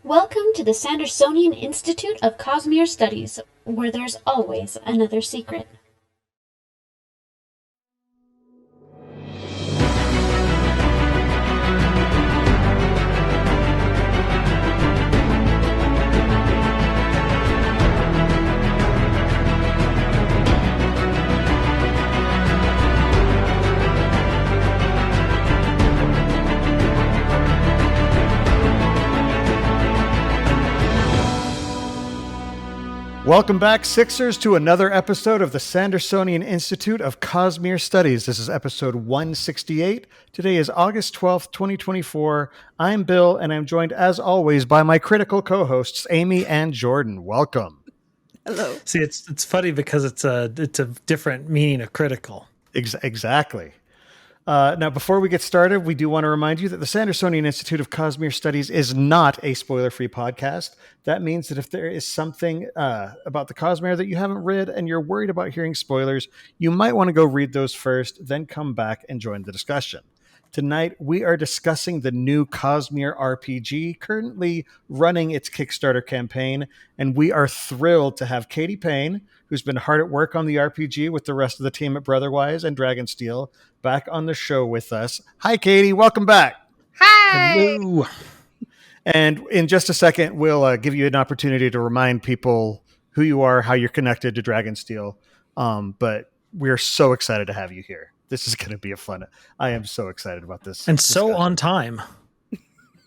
Welcome to the Sandersonian Institute of Cosmere Studies, where there's always another secret. Welcome back, Sixers, to another episode of the Sandersonian Institute of Cosmere Studies. This is episode 168. Today is August 12th, 2024. I'm Bill, and I'm joined, as always, by my critical co-hosts, Amy and Jordan. Welcome. Hello. See, it's funny because it's a different meaning of critical. Exactly. Now, before we get started, we do want to remind you that the Sandersonian Institute of Cosmere Studies is not a spoiler-free podcast. That means that if there is something about the Cosmere that you haven't read and you're worried about hearing spoilers, you might want to go read those first, then come back and join the discussion. Tonight, we are discussing the new Cosmere RPG, currently running its Kickstarter campaign, and we are thrilled to have Katie Payne, who's been hard at work on the RPG with the rest of the team at Brotherwise and Dragonsteel, back on the show with us. Hi, Katie. Welcome back. Hi. Hello. And in just a second, we'll give you an opportunity to remind people who you are, how you're connected to Dragonsteel. But we're so excited to have you here. This is going to be a fun. I am so excited about this. And so on time.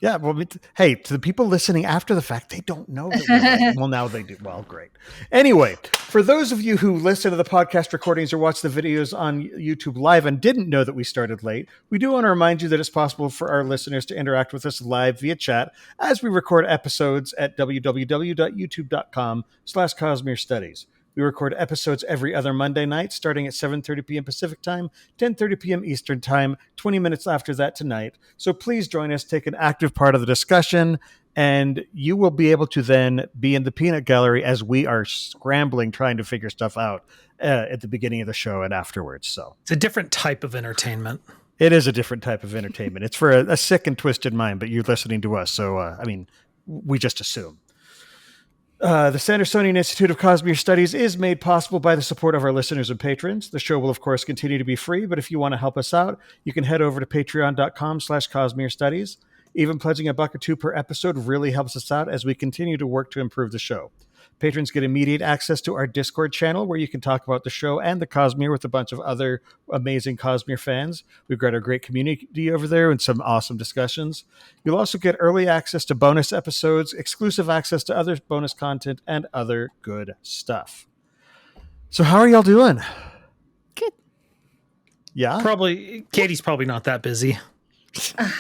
Yeah. Well, hey, to the people listening after the fact, they don't know that well, now they do. Well, great. Anyway, for those of you who listen to the podcast recordings or watch the videos on YouTube live and didn't know that we started late, we do want to remind you that it's possible for our listeners to interact with us live via chat as we record episodes at www.youtube.com/Cosmere Studies. We record episodes every other Monday night, starting at 7:30 p.m. Pacific Time, 10:30 p.m. Eastern Time, 20 minutes after that tonight. So please join us, take an active part of the discussion, and you will be able to then be in the peanut gallery as we are scrambling, trying to figure stuff out at the beginning of the show and afterwards. So it's a different type of entertainment. It is a different type of entertainment. It's for a sick and twisted mind, but you're listening to us. So, we just assume. The Sandersonian Institute of Cosmere Studies is made possible by the support of our listeners and patrons. The show will, of course, continue to be free, but if you want to help us out, you can head over to patreon.com/Cosmere Studies. Even pledging $1 or $2 per episode really helps us out as we continue to work to improve the show. Patrons get immediate access to our Discord channel where you can talk about the show and the Cosmere with a bunch of other amazing Cosmere fans. We've got a great community over there and some awesome discussions. You'll also get early access to bonus episodes, exclusive access to other bonus content, and other good stuff. So how are y'all doing? Good. Yeah? Katie's probably not that busy.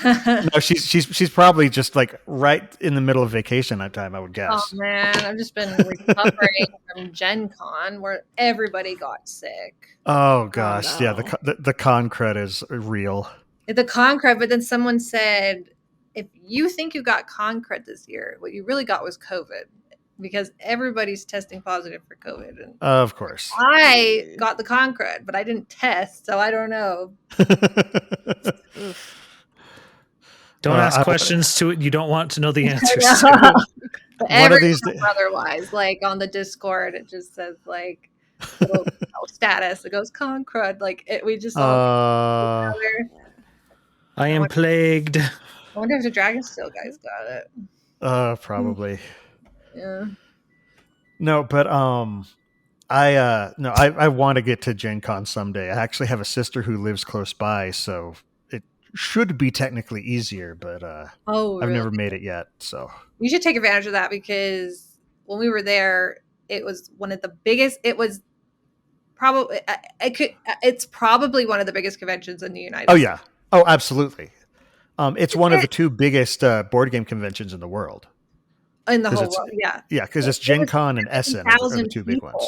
No, she's probably just like right in the middle of vacation that time, I would guess. Oh man, I've just been recovering from Gen Con where everybody got sick. Oh gosh, Oh, no. Yeah, the con crud is real. The con crud, but then someone said, if you think you got con crud this year, what you really got was COVID. Because everybody's testing positive for COVID. And Of course. I got the con crud, but I didn't test, so I don't know. Don't ask questions to it you don't want to know the answers But to. everyone's otherwise, like on the Discord, it just says like little status. It goes con crud. Like we just all I am plagued. I wonder if the Dragonsteel guys got it. Probably. Yeah. No, but I want to get to Gen Con someday. I actually have a sister who lives close by, so it should be technically easier, but I've never made it yet. So you should take advantage of that because when we were there, it was one of the biggest. It was probably it's probably one of the biggest conventions in the United States. Oh yeah. Oh, absolutely. It's one of the two biggest board game conventions in the world. In the whole world, yeah. Yeah, because it's Gen Con and Essen are the two big ones.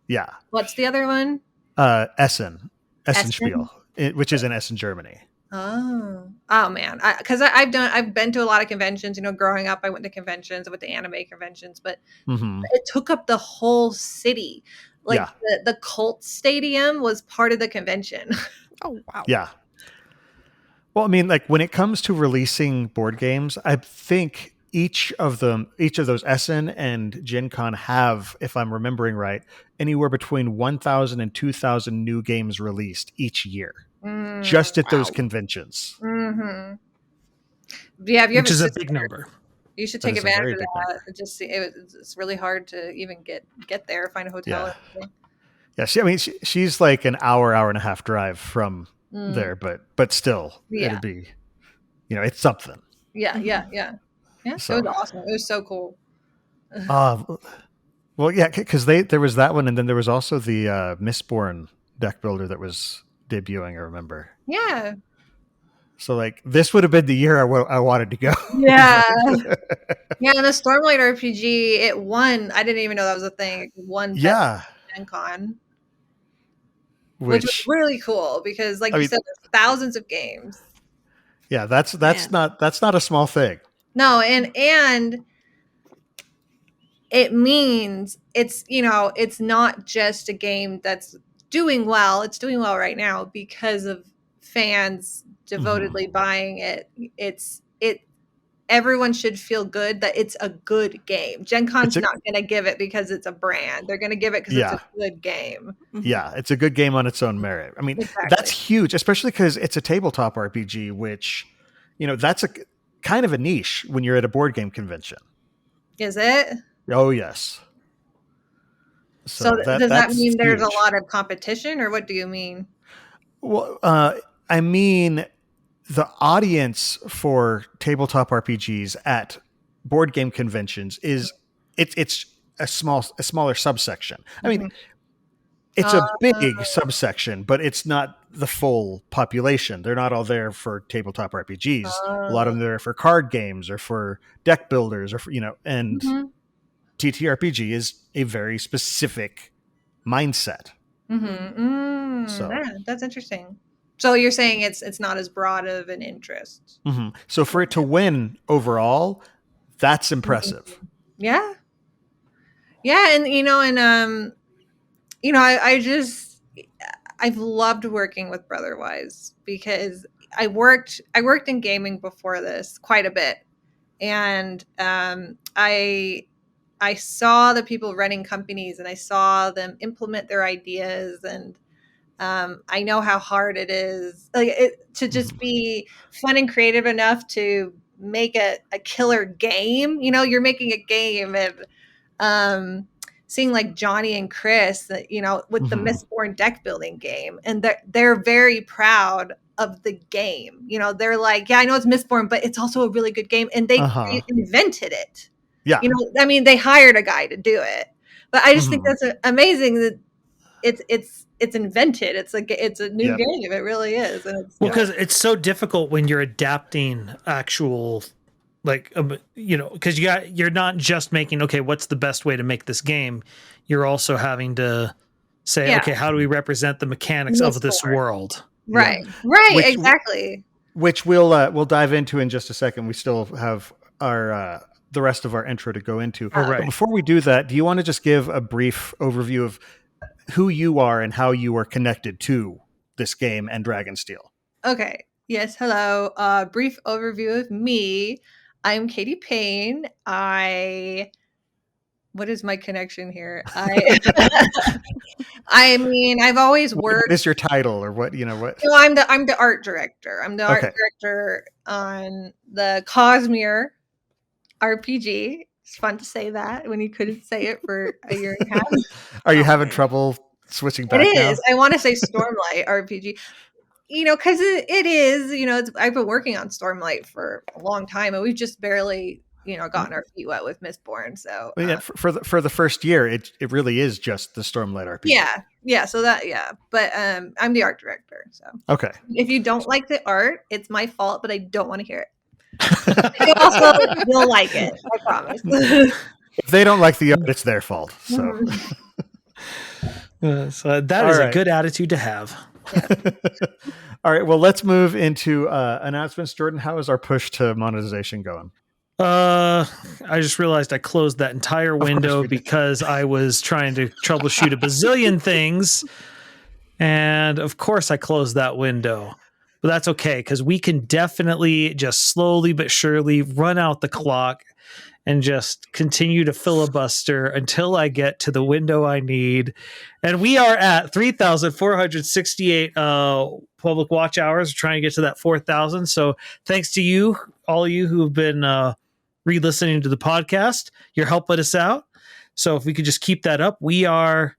Yeah. What's the other one? Essen Spiel, which is in Essen, Germany. Oh man, because I've been to a lot of conventions. You know, growing up, I went to conventions. I went to anime conventions, but it took up the whole city. Like the Cult Stadium was part of the convention. Oh wow. Yeah. Well, I mean, like when it comes to releasing board games, I think each of those Essen and Gen Con have, if I'm remembering right, anywhere between 1,000 and 2,000 new games released each year, just at those conventions. Mm-hmm. Yeah, have you which is a big number. You should take advantage of that. It's really hard to even get there, find a hotel. Yeah, she's like an hour and a half drive from there, but still, it'd be, it's something. Yeah. So, it was awesome. It was so cool. Well, yeah, because there was that one, and then there was also the Misborn deck builder that was debuting. I remember. Yeah. So like this would have been the year I wanted to go. Yeah. Yeah, and the Stormlight RPG, it won. I didn't even know that was a thing. It won Gen Con. Which was really cool because you said, there's thousands of games. Yeah, that's not a small thing. No, and it means it's not just a game that's doing well. It's doing well right now because of fans devotedly buying it. Everyone should feel good that it's a good game. Gen Con's not going to give it because it's a brand. They're going to give it because it's a good game. Yeah, it's a good game on its own merit. I mean, that's huge, especially because it's a tabletop RPG, which, that's a kind of a niche when you're at a board game convention. Is it? Oh, yes. So does that mean there's a lot of competition, or what do you mean? Well, I mean, the audience for tabletop RPGs at board game conventions it's a smaller subsection. I mean, it's a big subsection, but it's not the full population. They're not all there for tabletop RPGs. A lot of them are there for card games or for deck builders or for, and TTRPG is a very specific mindset. So that's interesting. So you're saying it's not as broad of an interest. So for it to win overall, that's impressive. Yeah. And I've loved working with Brotherwise because I worked in gaming before this quite a bit, and I saw the people running companies and I saw them implement their ideas, and I know how hard it is to just be fun and creative enough to make a killer game. You're making a game, and seeing like Johnny and Chris, with the Misborn deck building game, and they're very proud of the game. They're like, yeah, I know it's Misborn, but it's also a really good game, and they invented it. Yeah, they hired a guy to do it, but I just think that's amazing that it's invented. It's a new game. It really is. And because it's so difficult when you're adapting actual, because you're not just making, okay, what's the best way to make this game? You're also having to say, okay, how do we represent the mechanics of this world? Right. Yeah. Right. Exactly. Which we'll dive into in just a second. We still have our the rest of our intro to go into. But before we do that, do you want to just give a brief overview of who you are and how you are connected to this game and Dragonsteel? Okay. Yes. Hello. Brief overview of me. I'm Katie Payne. What is my connection here? I mean, I've always worked. What is your title, or what? What? No, I'm the art director. I'm the art director on the Cosmere RPG. It's fun to say that when you couldn't say it for a year and a half. Are you having trouble switching back? It is. I want to say Stormlight RPG. Because it is. I've been working on Stormlight for a long time, and we've just barely, gotten our feet wet with Misborn. So for the first year, it really is just the Stormlight RPG. Yeah. So but I'm the art director. So okay. If you don't like the art, it's my fault, but I don't want to hear it. You also will like it, I promise. If they don't like the art, it's their fault. So, so that is a good attitude to have. Yeah. All right. Well, let's move into announcements. Jordan, how is our push to monetization going? I just realized I closed that entire window because I was trying to troubleshoot a bazillion things, and of course I closed that window. but that's okay because we can definitely just slowly but surely run out the clock and just continue to filibuster until I get to the window I need. And we are at 3,468 public watch hours, trying to get to that 4,000. So thanks to you, all of you who have been re-listening to the podcast. You're helping us out. So if we could just keep that up, we're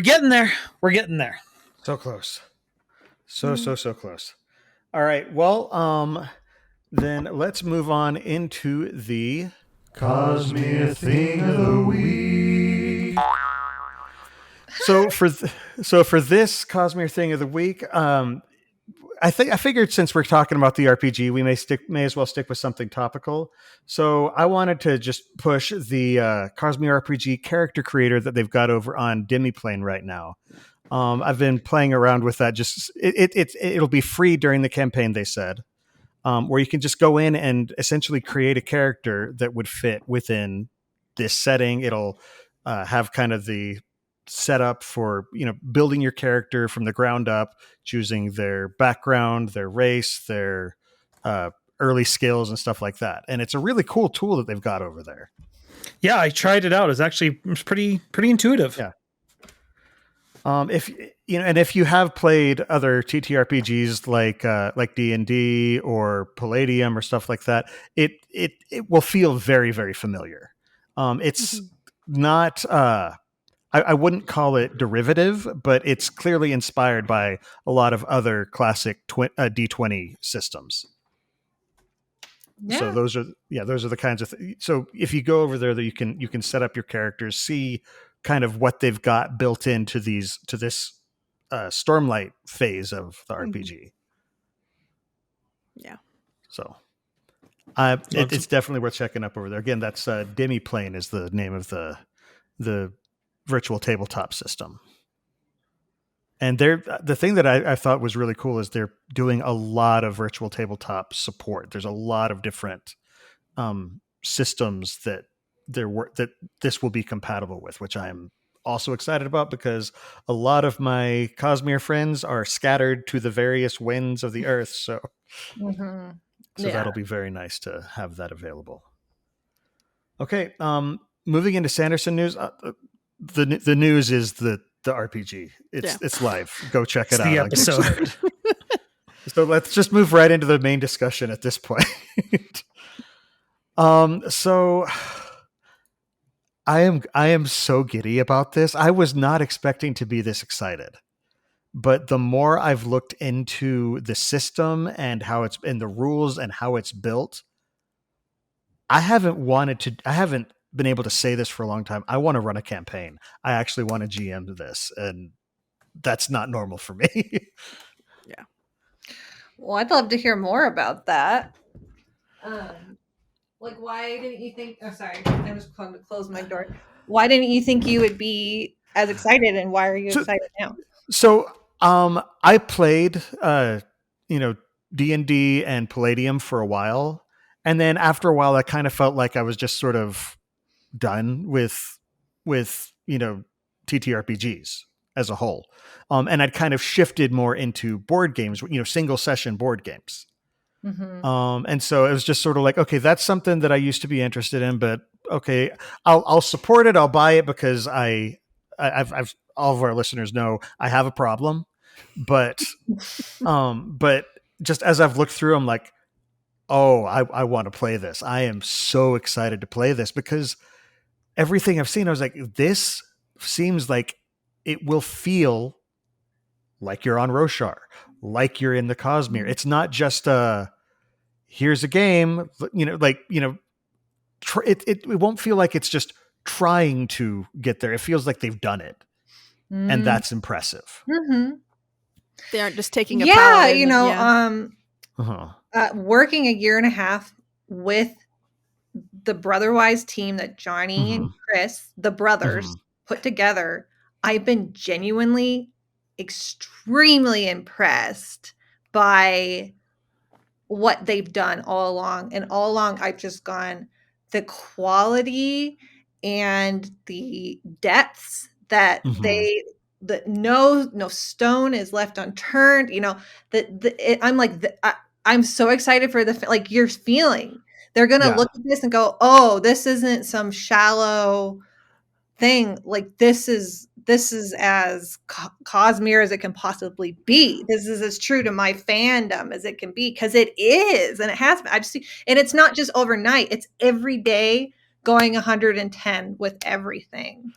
getting there. We're getting there. So close. So close. All right. Well, then let's move on into the Cosmere Thing of the Week. So for this Cosmere Thing of the Week, I figured since we're talking about the RPG, we may as well stick with something topical. So I wanted to just push the Cosmere RPG character creator that they've got over on Demiplane right now. I've been playing around with that. Just it'll be free during the campaign, they said. Where you can just go in and essentially create a character that would fit within this setting. It'll have kind of the setup for, building your character from the ground up, choosing their background, their race, their early skills and stuff like that. And it's a really cool tool that they've got over there. Yeah, I tried it out. It's pretty intuitive. Yeah. If you have played other TTRPGs like D&D or Palladium or stuff like that, it will feel very, very familiar. It's not, I wouldn't call it derivative, but it's clearly inspired by a lot of other classic D20 systems. Yeah. So those are the kinds of so if you go over there, that you can set up your characters, see kind of what they've got built into this Stormlight phase of the RPG. Yeah. So it's definitely worth checking up over there. Again, that's Demiplane is the name of the virtual tabletop system. And the thing that I thought was really cool is they're doing a lot of virtual tabletop support. There's a lot of different systems that this will be compatible with, which I'm also excited about because a lot of my Cosmere friends are scattered to the various winds of the earth. So that'll be very nice to have that available. Okay. Moving into Sanderson news. The news is the RPG. It's live. Go check it out. The episode. So let's just move right into the main discussion at this point. So I am so giddy about this. I was not expecting to be this excited, but the more I've looked into the system and how it's in the rules and how it's built, I haven't been able to say this for a long time. I want to run a campaign. I actually want to GM this, and that's not normal for me. Yeah. Well, I'd love to hear more about that. Like, why didn't you think? Oh, sorry, I was going to close my door. Why didn't you think you would be as excited, and why are you excited now? So, I played, D&D and Palladium for a while, and then after a while, I kind of felt like I was just sort of done with TTRPGs as a whole, and I'd kind of shifted more into board games, single session board games. And so it was just sort of like, okay, that's something that I used to be interested in, but okay, I'll support it. I'll buy it because I've all of our listeners know I have a problem, but just as I've looked through, I'm like, oh, I want to play this. I am so excited to play this because everything I've seen, I was like, this seems like it will feel like you're on Roshar, like you're in the Cosmere. It's not just here's a game, it won't feel like it's just trying to get there. It feels like they've done it, and that's impressive. They aren't just taking a paladin. Working a year and a half with the Brotherwise team that Johnny and Chris, the brothers, put together, I've been genuinely extremely impressed by what they've done all along. And all along, I've just gone, the quality and the depths that no stone is left unturned. You know, I'm so excited for like you're feeling. They're gonna look at this and go, "Oh, this isn't some shallow thing. Like this is as Cosmere as it can possibly be. This is as true to my fandom as it can be, because it is, and it has been. I've seen, and it's not just overnight. It's every day going 110 with everything."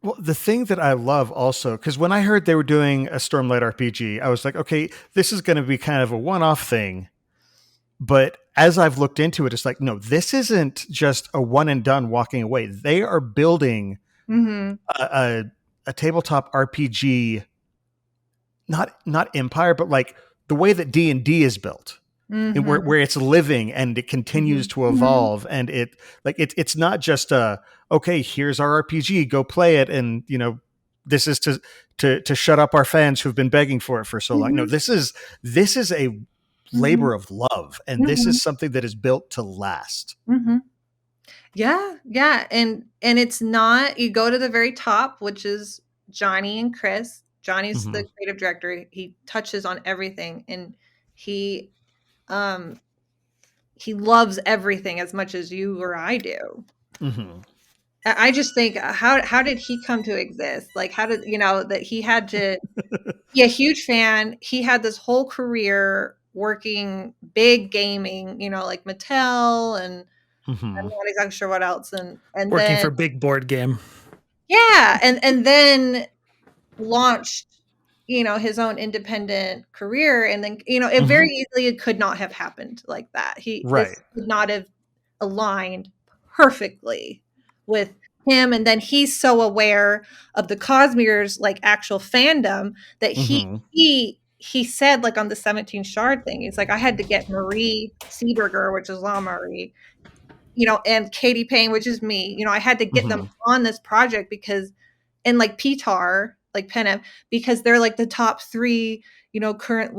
Well, the thing that I love also, because when I heard they were doing a Stormlight RPG, I was like, okay, this is going to be kind of a one-off thing. But as I've looked into it, it's like, no, this isn't just a one and done walking away. They are building a tabletop RPG, not empire, but like the way that D&D is built, and where it's living and it continues to evolve, and it's not just okay, here's our RPG, go play it, and you know, this is to shut up our fans who've been begging for it for so long. No, this is a labor of love, and this is something that is built to last. Yeah, and it's not. You go to the very top, which is Johnny and Chris. Johnny's the creative director. He touches on everything, and he loves everything as much as you or I do. I just think, how did he come to exist? Like, how did, you know, that he had to be a huge fan. He had this whole career working big gaming, you know, like Mattel, and I'm not exactly sure what else, and working then, for Big Board Game. Yeah, and then launched, you know, his own independent career, and then, you know, it very easily, it could not have happened like that. This could not have aligned perfectly with him, and then he's so aware of the Cosmere's like actual fandom that he said, like on the 17 Shard thing, he's like, I had to get Marie Seeberger, which is La Marie, you know, and Katie Payne, which is me, you know, I had to get them on this project because, and like Pitar, like Penev, because they're like the top 3, you know, current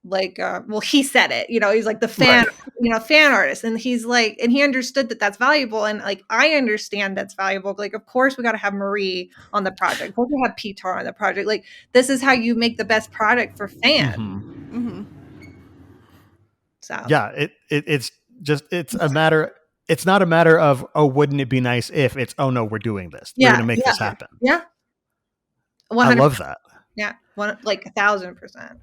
well, he said it, you know, he's like the fan, you know, fan artist, and he's like, and he understood that that's valuable, and like I understand that's valuable. Like, of course, we got to have Marie on the project. Of course, we have Pitar on the project. Like, this is how you make the best product for fans. So yeah, it's just, it's not a matter of, oh, wouldn't it be nice if, it's, oh no, we're doing this. We're going to make this happen. Yeah. 100%. I love that. Yeah. Like 1,000%.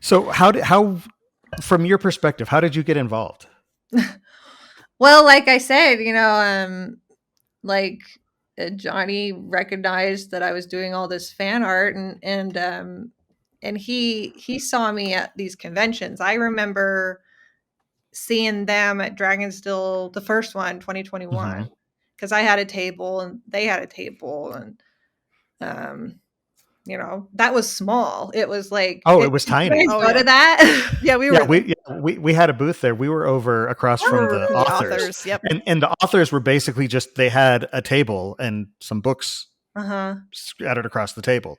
So how, from your perspective, how did you get involved? Well, like I said, you know, Johnny recognized that I was doing all this fan art, and he saw me at these conventions. I remember seeing them at Dragonsteel, the first one, 2021, because I had a table and they had a table, and you know, that was small. It was like, it was tiny. Go to that. Yeah, we had a booth there. We were over across from the authors. Yep. And the authors were basically just, they had a table and some books scattered across the table.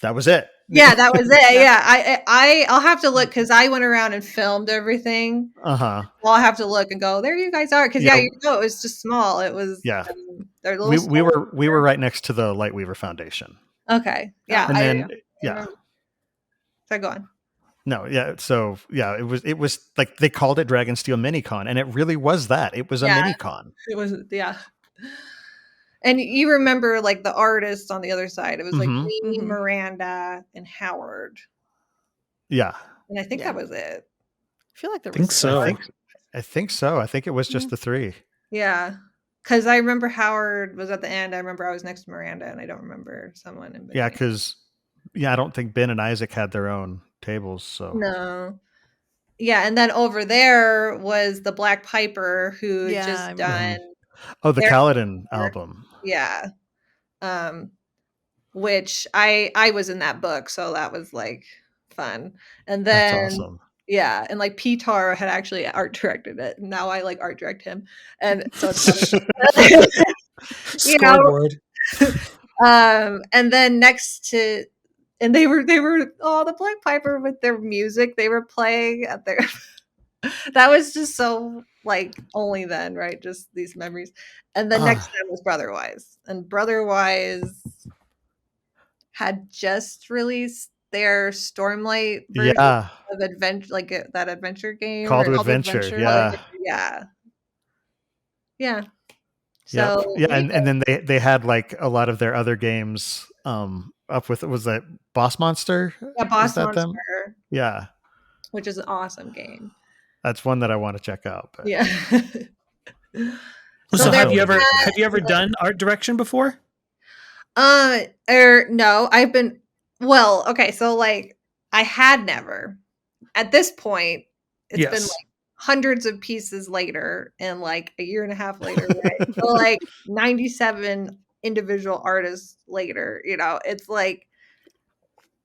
That was it. Yeah, that was it. Yeah, I'll have to look, because I went around and filmed everything. Well, I'll have to look and go, there you guys are, because you know, it was just small. It was we were right next to the Lightweaver Foundation. Okay. Yeah. And then So go on. No, yeah. So yeah, it was like, they called it Dragonsteel Minicon, and it really was that. It was a Minicon. It was, yeah. And you remember like the artists on the other side. It was like me, Miranda, and Howard. Yeah. And I think that was it. I feel like there was. I think so. I think it was just the 3. Yeah. Because I remember Howard was at the end. I remember I was next to Miranda, and I don't remember someone in between. Yeah, because I don't think Ben and Isaac had their own tables. So no. Yeah, and then over there was the Black Piper, who just done. Oh, the Kaladin album. Yeah. Which I was in that book, so that was like fun. And then that's awesome. Yeah, and like Pitar had actually art directed it. Now I like art direct him, and so it's you know. And then next to, and they were the Black Piper with their music they were playing at their. That was just so like only then, right? Just these memories. And then next time was Brotherwise, and Brotherwise had just released their Stormlight version of adventure, like that adventure game. Call to Adventure. Yeah. So and then they had like a lot of their other games up with, was that Boss Monster? Yeah, Boss Monster. Them? Yeah. Which is an awesome game. That's one that I want to check out. But. Yeah. So have you ever done art direction before? No, I've been, okay, so like I had never. At this point, it's been like hundreds of pieces later and like a year and a half later, right? So like 97 individual artists later, it's like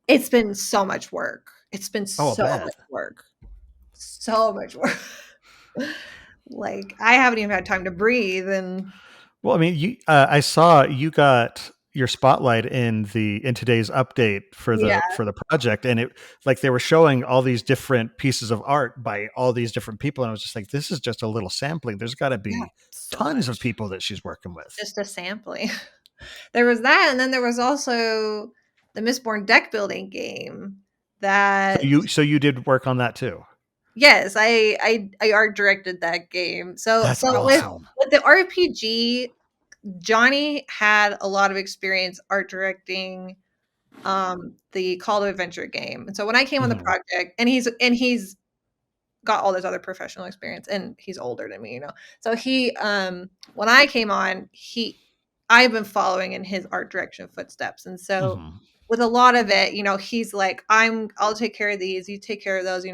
it's been so much work. It's been so much work. So much work. Like I haven't even had time to breathe. And well, I mean, I saw you got your spotlight in today's update for the project, and it like they were showing all these different pieces of art by all these different people, and I was just like, this is just a little sampling. There's got to be tons of people that she's working with. Just a sampling. There was that, and then there was also the Misborn deck building game that so you did work on that too. Yes, I art directed that game. So that's awesome. With the RPG, Johnny had a lot of experience art directing the Call to Adventure game. And so when I came on the project, and he's got all this other professional experience, and he's older than me, So he when I came on, I've been following in his art direction footsteps. And so with a lot of it, he's like, I'll take care of these, you take care of those,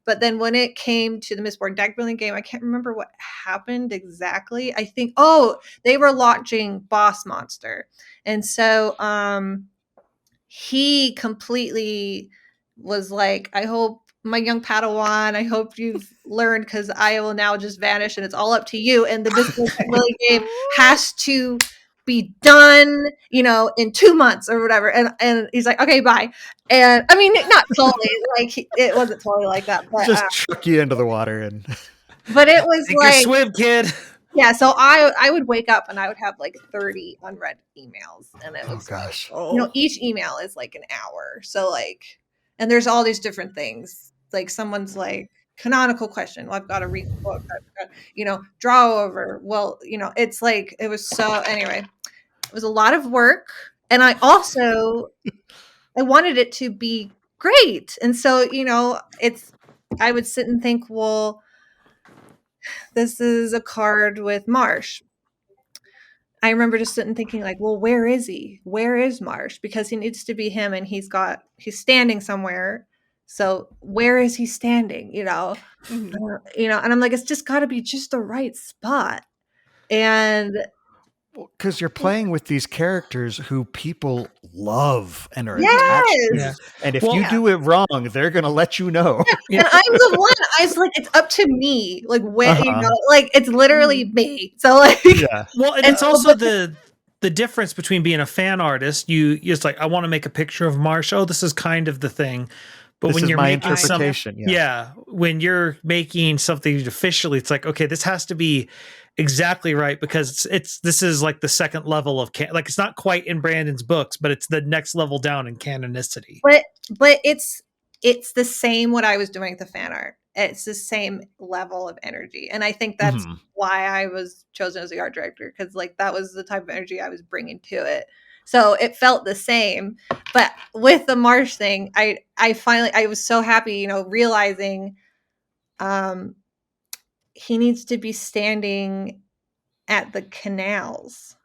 But then when it came to the Misborn deck building game, I can't remember what happened exactly. I think, they were launching Boss Monster. And so he completely was like, I hope my young Padawan, I hope you've learned, because I will now just vanish and it's all up to you. And the Misborn deck building game has to be done, in 2 months or whatever. And he's like, okay, bye. And I mean, not totally, like it wasn't totally like that, but just chuck you into the water. And but it was take like, swim, kid. Yeah. So I would wake up and I would have like 30 unread emails, and it was gosh. Like, each email is like an hour. So like, and there's all these different things. Like someone's like, canonical question. Well, I've got to read the book. I've got, draw over. Well, it's like, it was so, anyway, it was a lot of work. And I wanted it to be great. And so, I would sit and think, well, this is a card with Marsh. I remember just sitting thinking like, well, where is he? Where is Marsh? Because he needs to be him, and he's standing somewhere. So where is he standing? And I'm like, it's just got to be just the right spot. And because you're playing with these characters who people love and are attached to. Yeah. And if you do it wrong, they're going to let you know. And I'm the one, I was like, it's up to me. Like, when, like it's literally me. So like, well, and it's also the difference between being a fan artist. It's like, I want to make a picture of Marsh. Oh, this is kind of the thing. But when you're making when you're making something officially, it's like, okay, this has to be exactly right, because this is like the second level of like, it's not quite in Brandon's books, but it's the next level down in canonicity. But it's the same what I was doing with the fan art. It's the same level of energy, and I think that's why I was chosen as the art director, because like that was the type of energy I was bringing to it. So it felt the same. But with the Marsh thing, I was so happy, realizing he needs to be standing at the canals,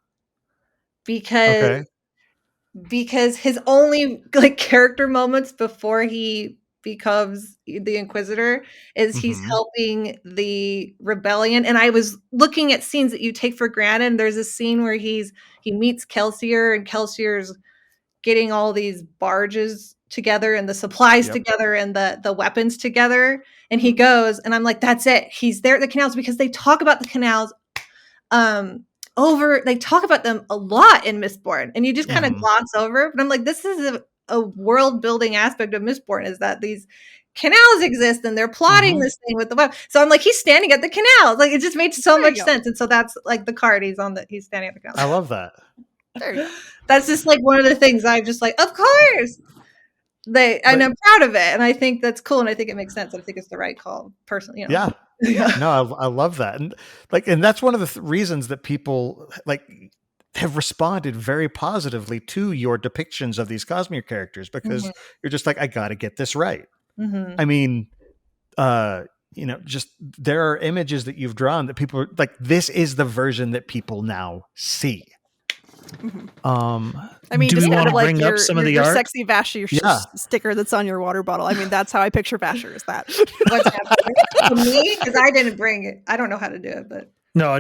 because his only like character moments before he becomes the Inquisitor is he's helping the rebellion. And I was looking at scenes that you take for granted. And there's a scene where he meets Kelsier, and Kelsier's getting all these barges together and the supplies together and the weapons together. And he goes, and I'm like, that's it. He's there at the canals, because they talk about the canals they talk about them a lot in Misborn, and you just kind of gloss over. But I'm like, this is a world building aspect of Misborn, is that these canals exist and they're plotting this thing with the web. So I'm like, he's standing at the canals. Like, it just made so much sense. And so that's like the card. He's standing at the canals. I love that. There you go. That's just like one of the things I'm just like, of course. And I'm proud of it, and I think that's cool, and I think it makes sense. I think it's the right call, personally. You know? Yeah. No, I love that, and that's one of the reasons that people have responded very positively to your depictions of these Cosmere characters, because you're just like, I got to get this right. I mean, just there are images that you've drawn that people are like, this is the version that people now see. I mean, do just we kind want of to like bring up some of the your art? sexy Vasher sticker that's on your water bottle. I mean, that's how I picture Vasher, is that. What's happening? For me? Because I didn't bring it. I don't know how to do it, but No,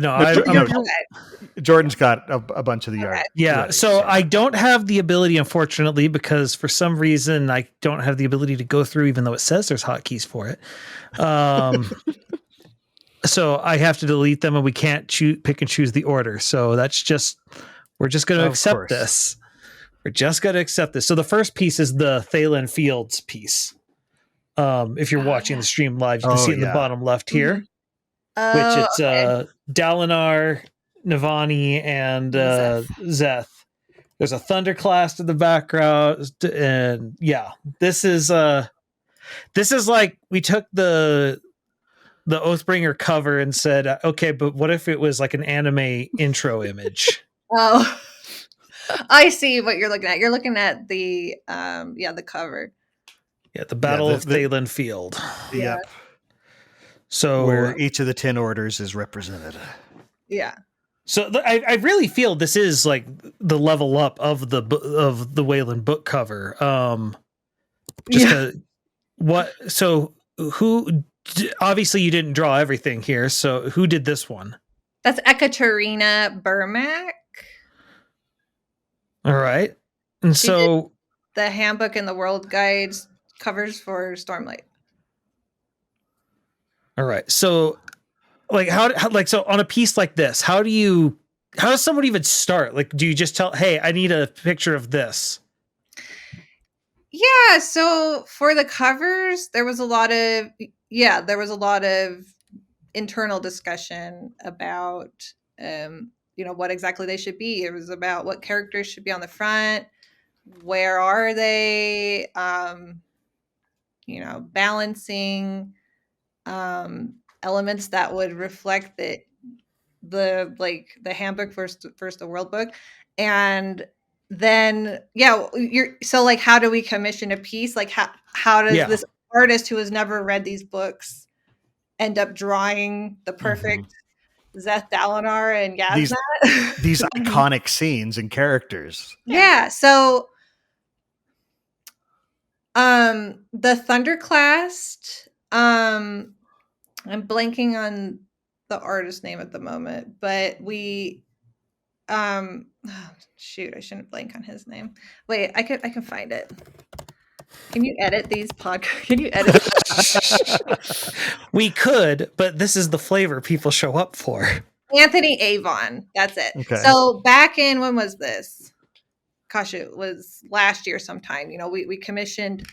Jordan's got a bunch of the art. Yeah, ready, so I don't have the ability, unfortunately, because for some reason I don't have the ability to go through, even though it says there's hotkeys for it. So I have to delete them, and we can't pick and choose the order. So we're just going to accept this. We're just going to accept this. So the first piece is the Thalen Fields piece. If you're watching the stream live, you can see it in the bottom left here, which it's Dalinar, Navani, and Zeth. There's a Thunderclast in the background, and this is like we took the Oathbringer cover and said, okay, but what if it was like an anime intro image? Oh, I see what you're looking at. You're looking at the the cover. Yeah, the Battle of Thalen Field. Yep. So where each of the 10 orders is represented. Yeah. So I really feel this is like the level up of the Wayland book cover. Who obviously you didn't draw everything here. So who did this one? That's Ekaterina Burmak. All right. And she did the handbook and the world guides covers for Stormlight. All right. So like how so on a piece like this, how does someone even start? Like, do you just tell, hey, I need a picture of this? Yeah. So for the covers, there was a lot of internal discussion about, what exactly they should be. It was about what characters should be on the front. Where are they? Balancing elements that would reflect the handbook versus the world book. And then so like, how do we commission a piece? Like how does this artist who has never read these books end up drawing the perfect Zeth, Dalinar, and Gazmat? These iconic scenes and characters. Yeah. So the Thunderclast, I'm blanking on the artist name at the moment, but we I shouldn't blank on his name. Wait, I can find it. Can you edit these podcasts? Can you edit? We could, but this is the flavor people show up for. Anthony Avon. That's it. Okay. So back in, when was this? Gosh, it was last year sometime. We commissioned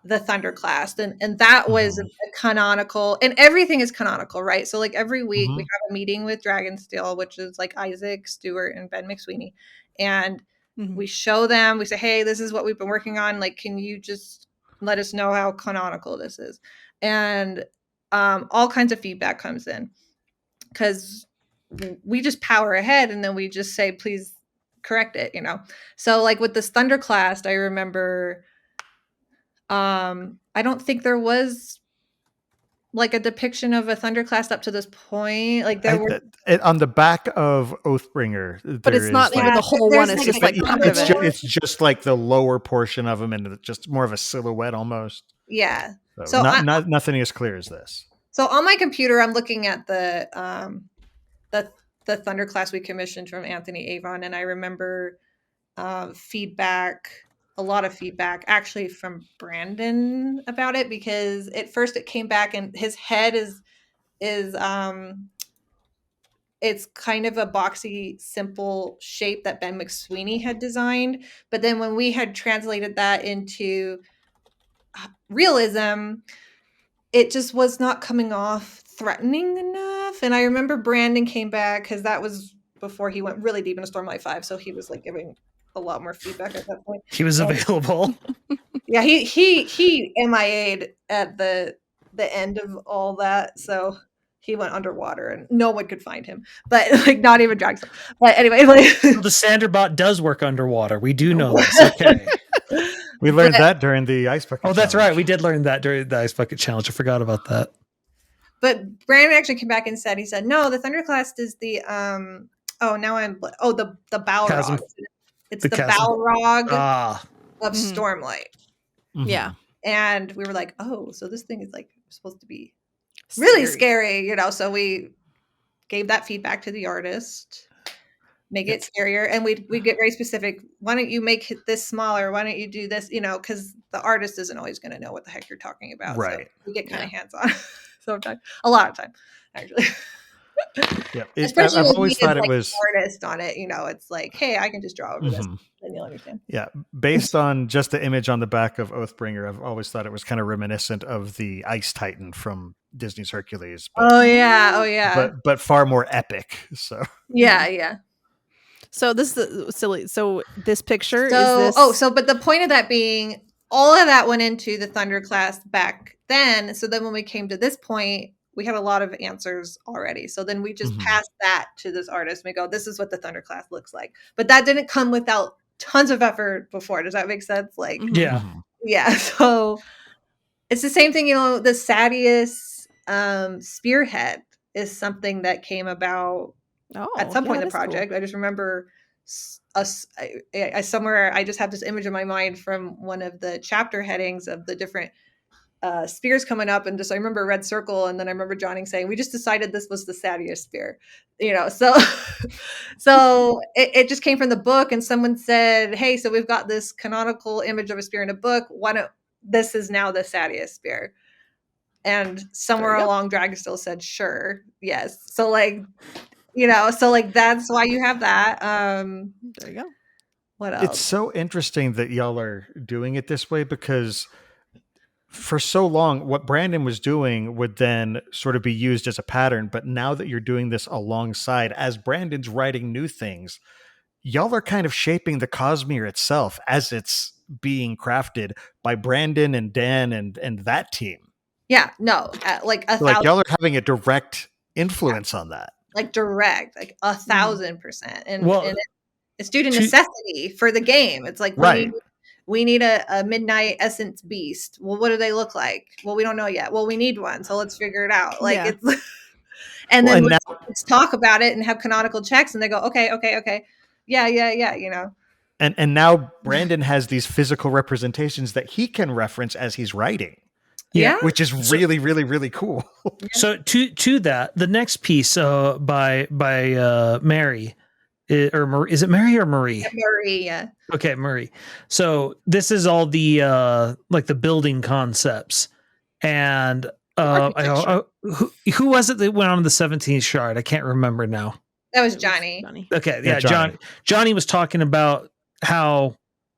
the Thunderclast, and that was a canonical, and everything is canonical, right? So like every week we have a meeting with Dragonsteel, which is like Isaac Stewart and Ben McSweeney, and we show them, we say, hey, this is what we've been working on, like, can you just let us know how canonical this is? And all kinds of feedback comes in, because we just power ahead, and then we just say, please correct it. So like with this Thunderclast, I remember I don't think there was like a depiction of a Thunderclast up to this point. Like there were on the back of Oathbringer, but it's not even the whole one. It's just like it's just like the lower portion of them, and just more of a silhouette almost. Yeah. So nothing as clear as this. So on my computer, I'm looking at the Thunderclast we commissioned from Anthony Avon, and I remember a lot of feedback actually from Brandon about it, because at first it came back and his head is it's kind of a boxy, simple shape that Ben McSweeney had designed. But then when we had translated that into realism, it just was not coming off threatening enough. And I remember Brandon came back, because that was before he went really deep into Stormlight 5. So he was like giving a lot more feedback at that point. He was available. Yeah, he MIA'd at the end of all that. So he went underwater and no one could find him. But like not even Drax. But anyway, like The Sanderbot does work underwater. We do know this. Okay. We learned that during the Ice Bucket Oh, that's Challenge. right. We did learn that during the Ice Bucket Challenge. I forgot about that. But Brandon actually came back and said, he said, no, the Thunderclast is the the Balrog. Chasm. It's The the chasm. Balrog Ah, of Stormlight. Mhm. Yeah. And we were like, oh, so this thing is like supposed to be really scary, you know. So we gave that feedback to the artist. Make it scarier, and we get very specific. Why don't you make this smaller? Why don't you do this? You know, because the artist isn't always going to know what the heck you're talking about. Right. So we get kind of hands on sometimes, a lot of time, actually. Yeah, Especially I've with always me thought as, it was an artist on it. You know, it's like, hey, I can just draw over this, Mhm. and you'll understand. Yeah, based on just the image on the back of Oathbringer, I've always thought it was kind of reminiscent of the Ice Titan from Disney's Hercules. But, Oh yeah, but far more epic. So yeah. So this is silly. So this picture So, is this. but the point of that being, all of that went into the Thunderclast back then. So then when we came to this point, we had a lot of answers already. So then we just Mhm. passed that to this artist. And we go, this is what the Thunderclast looks like. But that didn't come without tons of effort before. Does that make sense? Like, Mhm. yeah. Mhm. yeah. So it's the same thing, you know, the Sadius spearhead is something that came about Oh, at some point yeah, in the that's cool. project. I just remember I somewhere I just have this image in my mind from one of the chapter headings of the different spears coming up, and just I remember a red circle, and then I remember Johnny saying, "We just decided this was the Sadius spear," you know. So, so it just came from the book, and someone said, "Hey, so we've got this canonical image of a spear in a book. Why don't this is now the Sadius spear?" And somewhere There you go. along, Dragonsteel said, "Sure, yes." So like, you know, so like that's why you have that. There you go. What else? It's so interesting that y'all are doing it this way, because for so long, what Brandon was doing would then sort of be used as a pattern. But now that you're doing this alongside, as Brandon's writing new things, y'all are kind of shaping the Cosmere itself as it's being crafted by Brandon and Dan and that team. Yeah, no, like a Like thousand, y'all are having a direct influence on that. like direct, like 1,000%, and Well, and it's due to to- necessity for the game. It's like Right. we need a midnight essence beast. Well, what do they look like? Well, we don't know yet. Well, we need one, so let's figure it out. Like Yeah. it's, and Well, then and let's talk about it and have canonical checks, and they go, okay, yeah, you know. And now Brandon has these physical representations that he can reference as he's writing, Yeah. which is really, really, really cool. So to that, the next piece by Mary, or Marie, is it Mary or Marie? Murray, yeah. Okay, Murray. So this is all the like the building concepts, and Architecture. who was it that went on the 17th shard? I can't remember now. That was Johnny. Okay, Yeah, yeah, Johnny was talking about how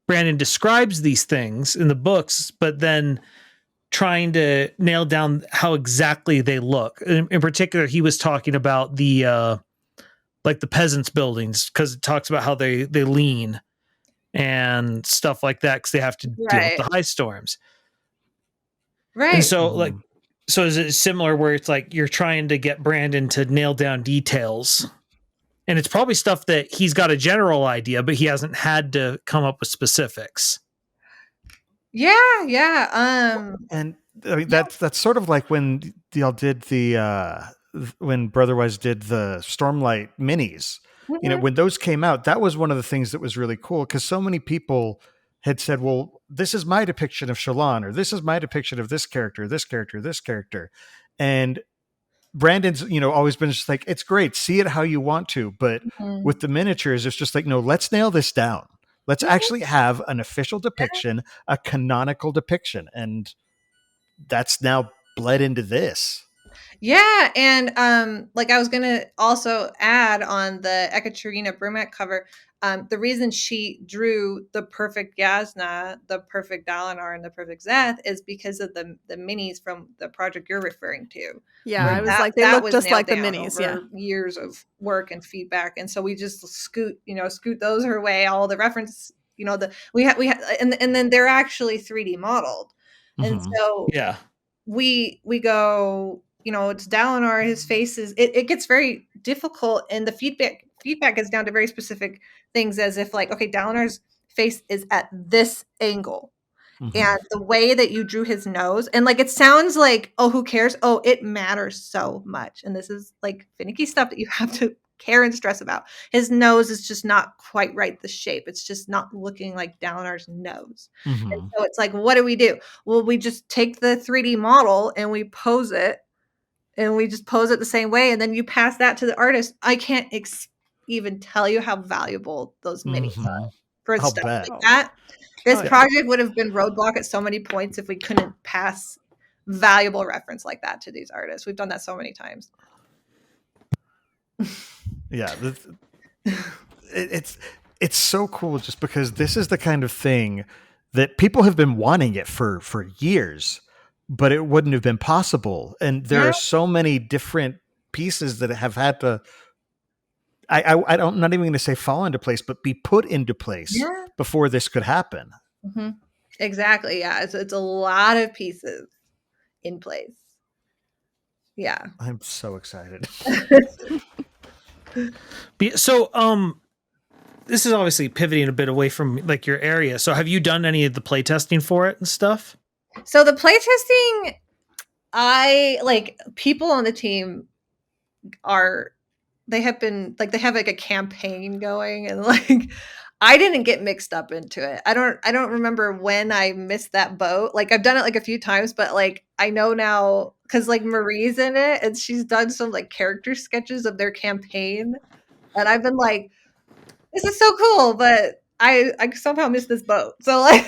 Brandon describes these things in the books, but then trying to nail down how exactly they look. In particular, he was talking about the like the peasants' buildings, because it talks about how they lean and stuff like that, because they have to deal with the high storms. Right. And so so is it similar where it's like you're trying to get Brandon to nail down details? And it's probably stuff that he's got a general idea, but he hasn't had to come up with specifics. Yeah. And I mean, that's sort of like when y'all did when Brotherwise did the Stormlight minis. You know, when those came out, that was one of the things that was really cool, because so many people had said, well, this is my depiction of Shallan, or this is my depiction of this character, this character, this character. And Brandon's, you know, always been just like, it's great, see it how you want to. But with the miniatures, it's just like, no, let's nail this down. Let's actually have an official depiction, a canonical depiction. And that's now bled into this. Yeah, and like I was gonna also add on the Ekaterina Brumak cover, the reason she drew the perfect Yasna, the perfect Dalinar, and the perfect Zeth is because of the minis from the project you're referring to. Yeah, Right. I was like, they That look was just nailed like the down minis. over Yeah. years of work and feedback, and so we just scoot those her way. All the reference, we had, and then they're actually 3D modeled, and so Yeah. we go, it's Dalinar, his face is, it gets very difficult, and the feedback is down to very specific things, as if like, okay, Dalinar's face is at this angle, and the way that you drew his nose, and like, it sounds like, oh, who cares? Oh, it matters so much, and this is like finicky stuff that you have to care and stress about. His nose is just not quite right, the shape, it's just not looking like Dalinar's nose. And so it's like, what do? Well, we just take the 3D model and we pose it, and we just pose it the same way, and then you pass that to the artist. I can't even tell you how valuable those minis are for stuff like that. This project would have been roadblock at so many points if we couldn't pass valuable reference like that to these artists. We've done that so many times. Yeah, it's so cool just because this is the kind of thing that people have been wanting it for years, but it wouldn't have been possible. And there are so many different pieces that have had to, I don't, I'm not even going to say fall into place, but be put into place before this could happen. Exactly. Yeah. It's a lot of pieces in place. Yeah. I'm so excited. So, this is obviously pivoting a bit away from like your area. So have you done any of the playtesting for it and stuff? So the playtesting, people on the team they have like a campaign going, and like, I didn't get mixed up into it. I don't remember when I missed that boat. Like, I've done it like a few times, but like, I know now, because like Marie's in it and she's done some like character sketches of their campaign, and I've been like, this is so cool, but I somehow missed this boat. So like,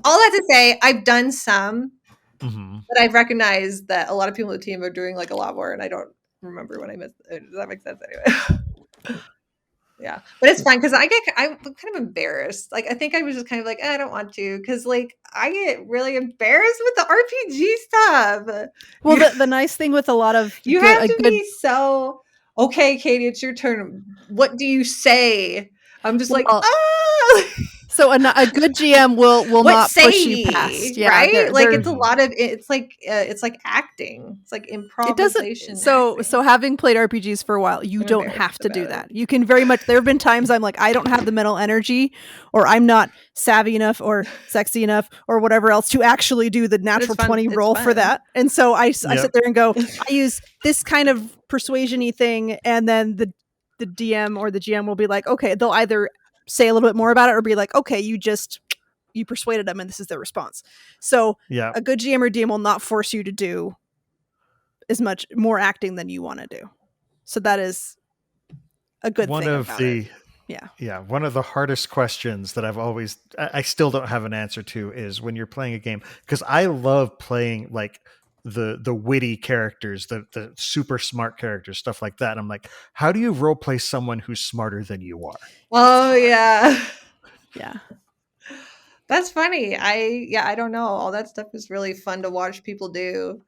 all that to say, I've done some, but I've recognized that a lot of people on the team are doing like a lot more, and I don't remember when I missed it. Does that make sense anyway? Yeah, but it's fine because I'm kind of embarrassed. Like, I think I was just kind of like, I don't want to, because like, I get really embarrassed with the RPG stuff. Well, the nice thing with a lot of you have to be so, okay, Katie, it's your turn. What do you say? I'm just like, So a good GM will not push you past, right? Like, it's a lot of, it's like acting, it's like improvisation. So having played RPGs for a while, you don't have to do that. You can very much. There have been times I'm like, I don't have the mental energy, or I'm not savvy enough, or sexy enough, or whatever else to actually do the natural 20 roll for that. And so I sit there and go, I use this kind of persuasion-y thing, and then the DM or the GM will be like, okay, they'll either say a little bit more about it or be like, okay, you persuaded them and this is their response. So a good GM or DM will not force you to do as much more acting than you want to do. So that is a good thing. One of the hardest questions that I still don't have an answer to is when you're playing a game, because I love playing like the witty characters, the super smart characters, stuff like that. And I'm like, how do you role play someone who's smarter than you are? Oh yeah. Yeah. That's funny. I don't know. All that stuff is really fun to watch people do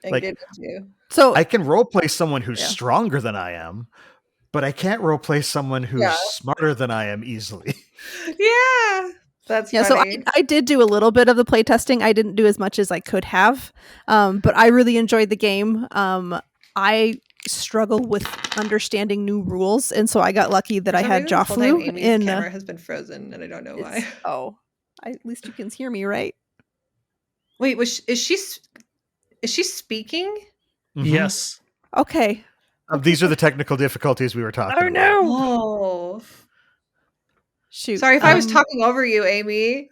and get into. So I can role play someone who's stronger than I am, but I can't role play someone who's smarter than I am easily. Yeah. That's funny. So I did do a little bit of the playtesting. I didn't do as much as I could have, but I really enjoyed the game. I struggle with understanding new rules, and so I got lucky that I had Jofflu. Amy's camera has been frozen, and I don't know why. At least you can hear me, right? Wait, is she speaking? Yes. Okay. These are the technical difficulties we were talking about. Oh. Shoot. Sorry if I was talking over you, Amy.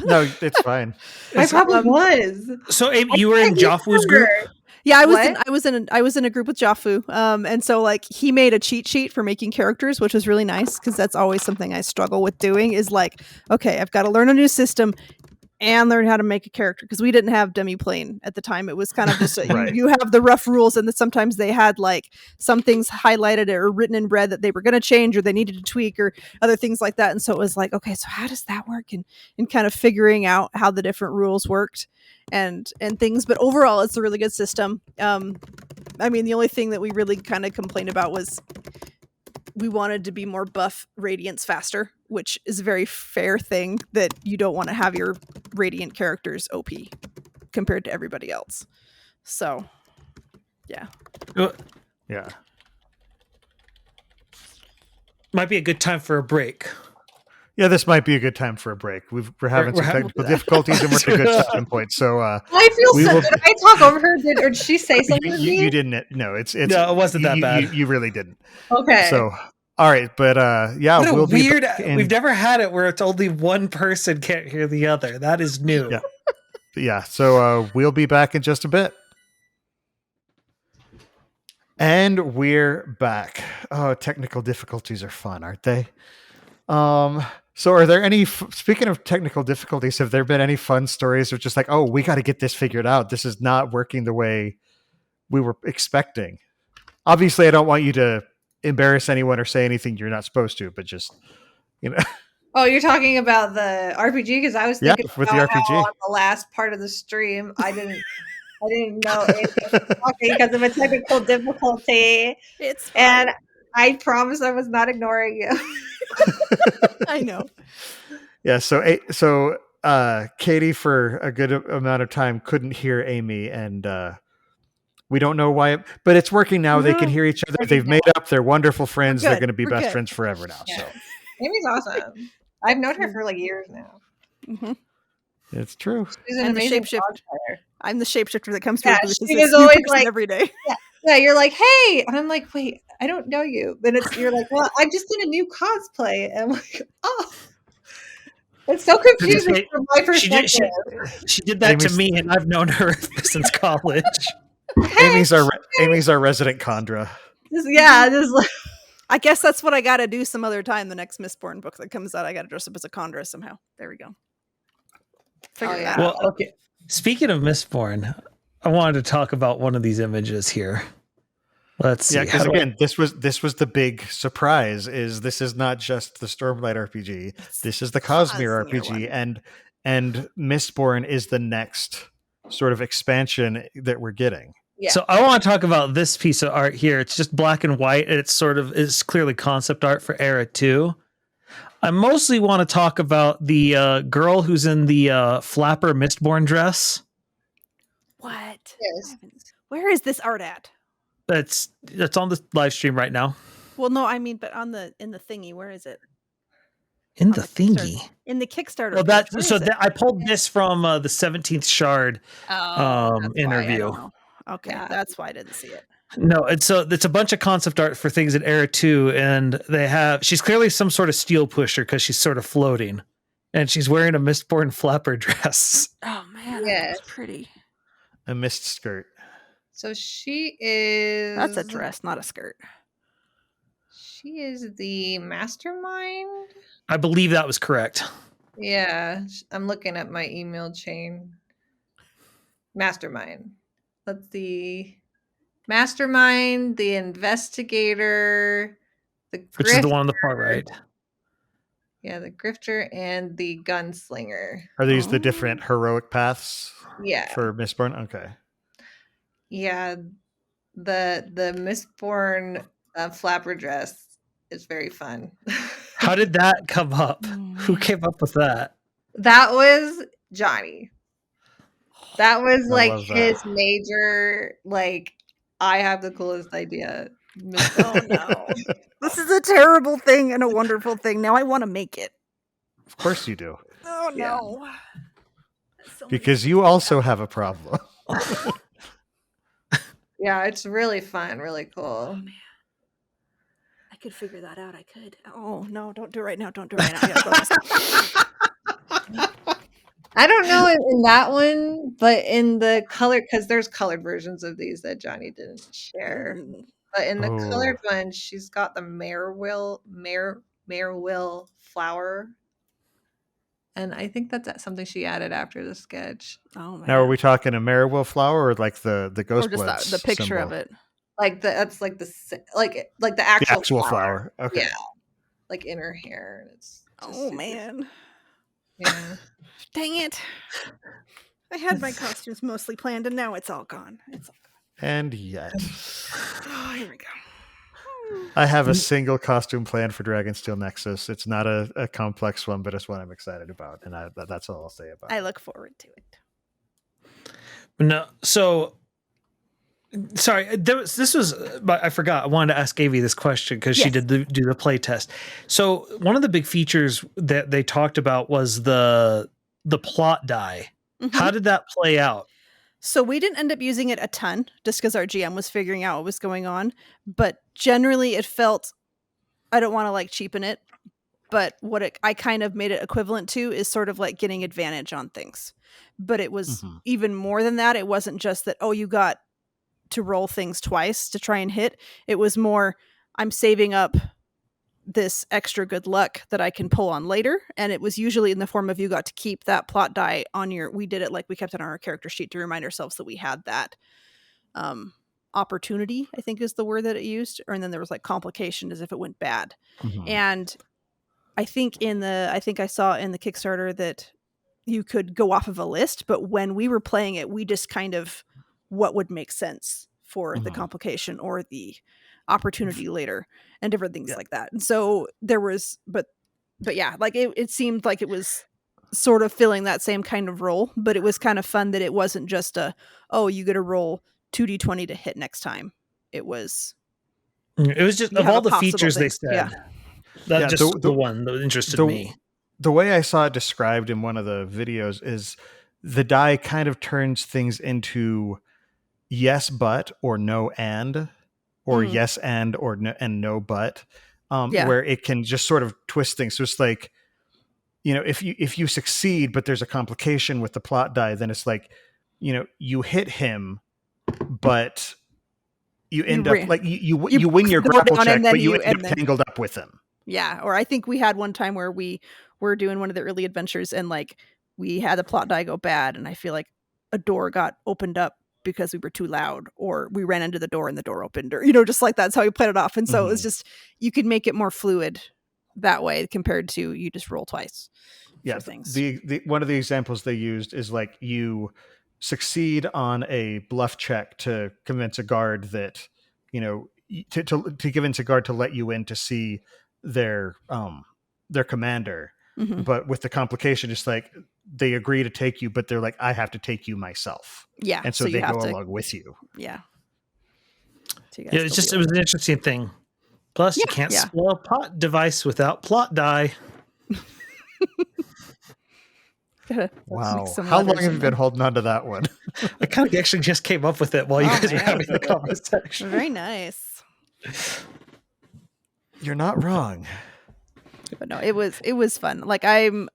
No, it's fine. I probably was. So, Amy, you were in Jofflu's group? Yeah, I was in a group with Jofflu. And so like he made a cheat sheet for making characters, which was really nice because that's always something I struggle with doing is like, okay, I've got to learn a new system. and learn how to make a character, because we didn't have demi-plane at the time. It was kind of just Right. you have the rough rules, and that sometimes they had like some things highlighted or written in red that they were going to change or they needed to tweak or other things like that. And so it was like, okay, so how does that work? And kind of figuring out how the different rules worked and things. But overall, it's a really good system. I mean, the only thing that we really kind of complained about was we wanted to be more buff radiance faster, which is a very fair thing, that you don't want to have your radiant characters OP compared to everybody else. So, yeah. Yeah. Might be a good time for a break. Yeah, this might be a good time for a break. We're having some technical difficulties, and we're at a good starting point. So I feel so. Did I talk over her? Or did she say something? You didn't. No, it's no, it wasn't that bad. You really didn't. Okay. So, all right, but yeah, what a we'll weird. be back in... We've never had it where it's only one person can't hear the other. That is new. Yeah. Yeah. So we'll be back in just a bit. And we're back. Oh, technical difficulties are fun, aren't they? So are there any, speaking of technical difficulties, have there been any fun stories of just like, oh, we got to get this figured out. This is not working the way we were expecting. Obviously, I don't want you to embarrass anyone or say anything you're not supposed to, but just, you know. Oh, you're talking about the RPG? Because I was thinking with the RPG. How on the last part of the stream, I didn't know anything because of a technical difficulty. It's fine. And I promise I was not ignoring you. I know. Yeah. So Katie, for a good amount of time, couldn't hear Amy, and we don't know why, but it's working now. They can hear each other. They've made up. They're wonderful friends. They're going to be best friends forever now. Yeah. So Amy's awesome. I've known her for like years now. Mm-hmm. It's true. She's an amazing shapeshifter. I'm the shapeshifter that comes to yeah, her booth. She is always like every day. Yeah, you're like, hey, and I'm like, wait, I don't know you. Then you're like, well, I just did a new cosplay, and I'm like, oh, it's so confusing from my perspective. She did that to me, and I've known her since college. Hey, Amy's our resident Chondra. Just like. I guess that's what I got to do some other time. The next Misborn book that comes out, I got to dress up as a Chondra somehow. There we go. Well, okay. Speaking of Misborn, I wanted to talk about one of these images here. Let's see. Yeah, because again, this was the big surprise. This is not just the Stormlight RPG. This is the Cosmere RPG, and Misborn is the next sort of expansion that we're getting. Yeah. So I want to talk about this piece of art here. It's just black and white, and it's clearly concept art for Era 2. I mostly want to talk about the girl who's in the flapper Mistborn dress. What? Yes. Where is this art at? That's on the live stream right now. Well, no, I mean, but in the thingy, where is it? In the thingy. In the Kickstarter. Well, I pulled this from the 17th Shard interview. Okay, that's why I didn't see it. No, it's a bunch of concept art for things in Era 2, and she's clearly some sort of steel pusher because she's sort of floating, and she's wearing a Mistborn flapper dress. Oh man, that's pretty. A mist skirt. So she is. That's a dress, not a skirt. She is the mastermind. I believe that was correct. Yeah, I'm looking at my email chain. Mastermind. Let's see. Mastermind, the investigator, the grifter. Which is the one on the far right. Yeah, the grifter and the gunslinger. Are these the different heroic paths? Yeah. For Misborn? Okay. Yeah, the Misborn flapper dress is very fun. How did that come up? Who came up with that? That was Johnny. That was like his major, like, I have the coolest idea. Oh no. This is a terrible thing and a wonderful thing. Now I want to make it. Of course you do. Oh no. Yeah. Because you also have a problem. Yeah, it's really fun, really cool. Oh man. I could figure that out. I could. Oh no, don't do it right now. Don't do it right now. I don't know in that one, but in the color, because there's colored versions of these that Johnny didn't share. But in the colored one, she's got the Marewill flower. And I think that's something she added after the sketch. Oh man. Now, are we talking a Marigold flower or like the ghost or just blood the picture symbol? of it? Like that's like the actual flower. Okay. Yeah, like in her hair. It's Oh man. Yeah. Dang it. I had my costumes mostly planned and now it's all gone. And yet. Oh, here we go. I have a single costume plan for Dragonsteel Nexus. It's not a complex one, but it's one I'm excited about. And that's all I'll say about it. I look forward to it. No, so sorry. I forgot. I wanted to ask Avi this question because she did do the play test. So one of the big features that they talked about was the plot die. Mm-hmm. How did that play out? So we didn't end up using it a ton just because our GM was figuring out what was going on. But generally it felt, I don't want to like cheapen it, but I kind of made it equivalent to is sort of like getting advantage on things. But it was even more than that. It wasn't just that, you got to roll things twice to try and hit. It was more, I'm saving up this extra good luck that I can pull on later. And it was usually in the form of you got to keep that plot die on we did it like we kept it on our character sheet to remind ourselves that we had that opportunity, I think is the word that it used. And then there was like complication as if it went bad. Mm-hmm. And I think I saw in the Kickstarter that you could go off of a list, but when we were playing it, we just kind of what would make sense for the complication or the opportunity later and different things like that. And so there was, but yeah, like it seemed like it was sort of filling that same kind of role, but it was kind of fun that it wasn't just you get to roll 2d20 to hit next time. It was just of all the features they said, just the one that interested me. The way I saw it described in one of the videos is the die kind of turns things into yes, but, or no, and, or yes, and, or no, and no, but, where it can just sort of twist things. So it's like, if you succeed, but there's a complication with the plot die, then it's like, you hit him, but you end up like you win your grapple check, but you end up tangled up with him. Yeah. Or I think we had one time where we were doing one of the early adventures and like we had the plot die go bad. And I feel like a door got opened up because we were too loud, or we ran into the door and the door opened, or, just like that's how we played it off. And so it was just, you could make it more fluid that way compared to you just roll twice. Yeah. The one of the examples they used is like you succeed on a bluff check to convince a guard that, to convince a guard to let you in to see their commander. Mm-hmm. But with the complication, it's like they agree to take you, but they're like, I have to take you myself. Yeah. And so they go along with you. Yeah. So it was an interesting thing. Plus, you can't spoil a plot device without plot die. Wow. How long have you been holding on to that one? I kind of actually just came up with it while you guys were having the conversation. Very nice. You're not wrong. But no, it was fun. Like I'm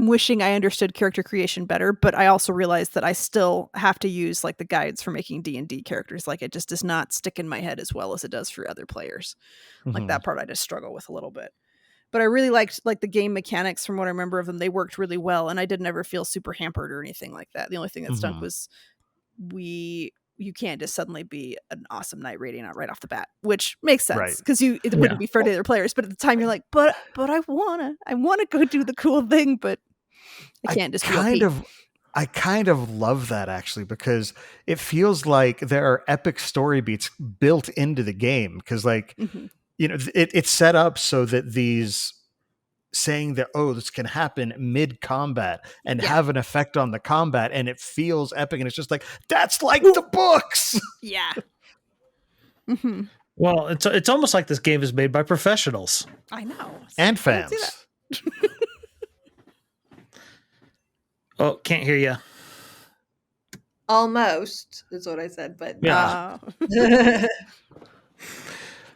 wishing I understood character creation better, but I also realized that I still have to use like the guides for making D&D characters. Like it just does not stick in my head as well as it does for other players. Mm-hmm. Like that part I just struggle with a little bit. But I really liked like the game mechanics from what I remember of them. They worked really well and I didn't ever feel super hampered or anything like that. The only thing that stunk was you can't just suddenly be an awesome knight radiant right off the bat, which makes sense because it wouldn't be fair to other players. But at the time, you're like, but I wanna go do the cool thing, but I can't just I kind of love that actually because it feels like there are epic story beats built into the game because like it's set up so that these saying that this can happen mid combat and have an effect on the combat and it feels epic and it's just like that's like the books. Well, it's almost like this game is made by professionals. I know. And fans. Oh, can't hear you. Almost is what I said, but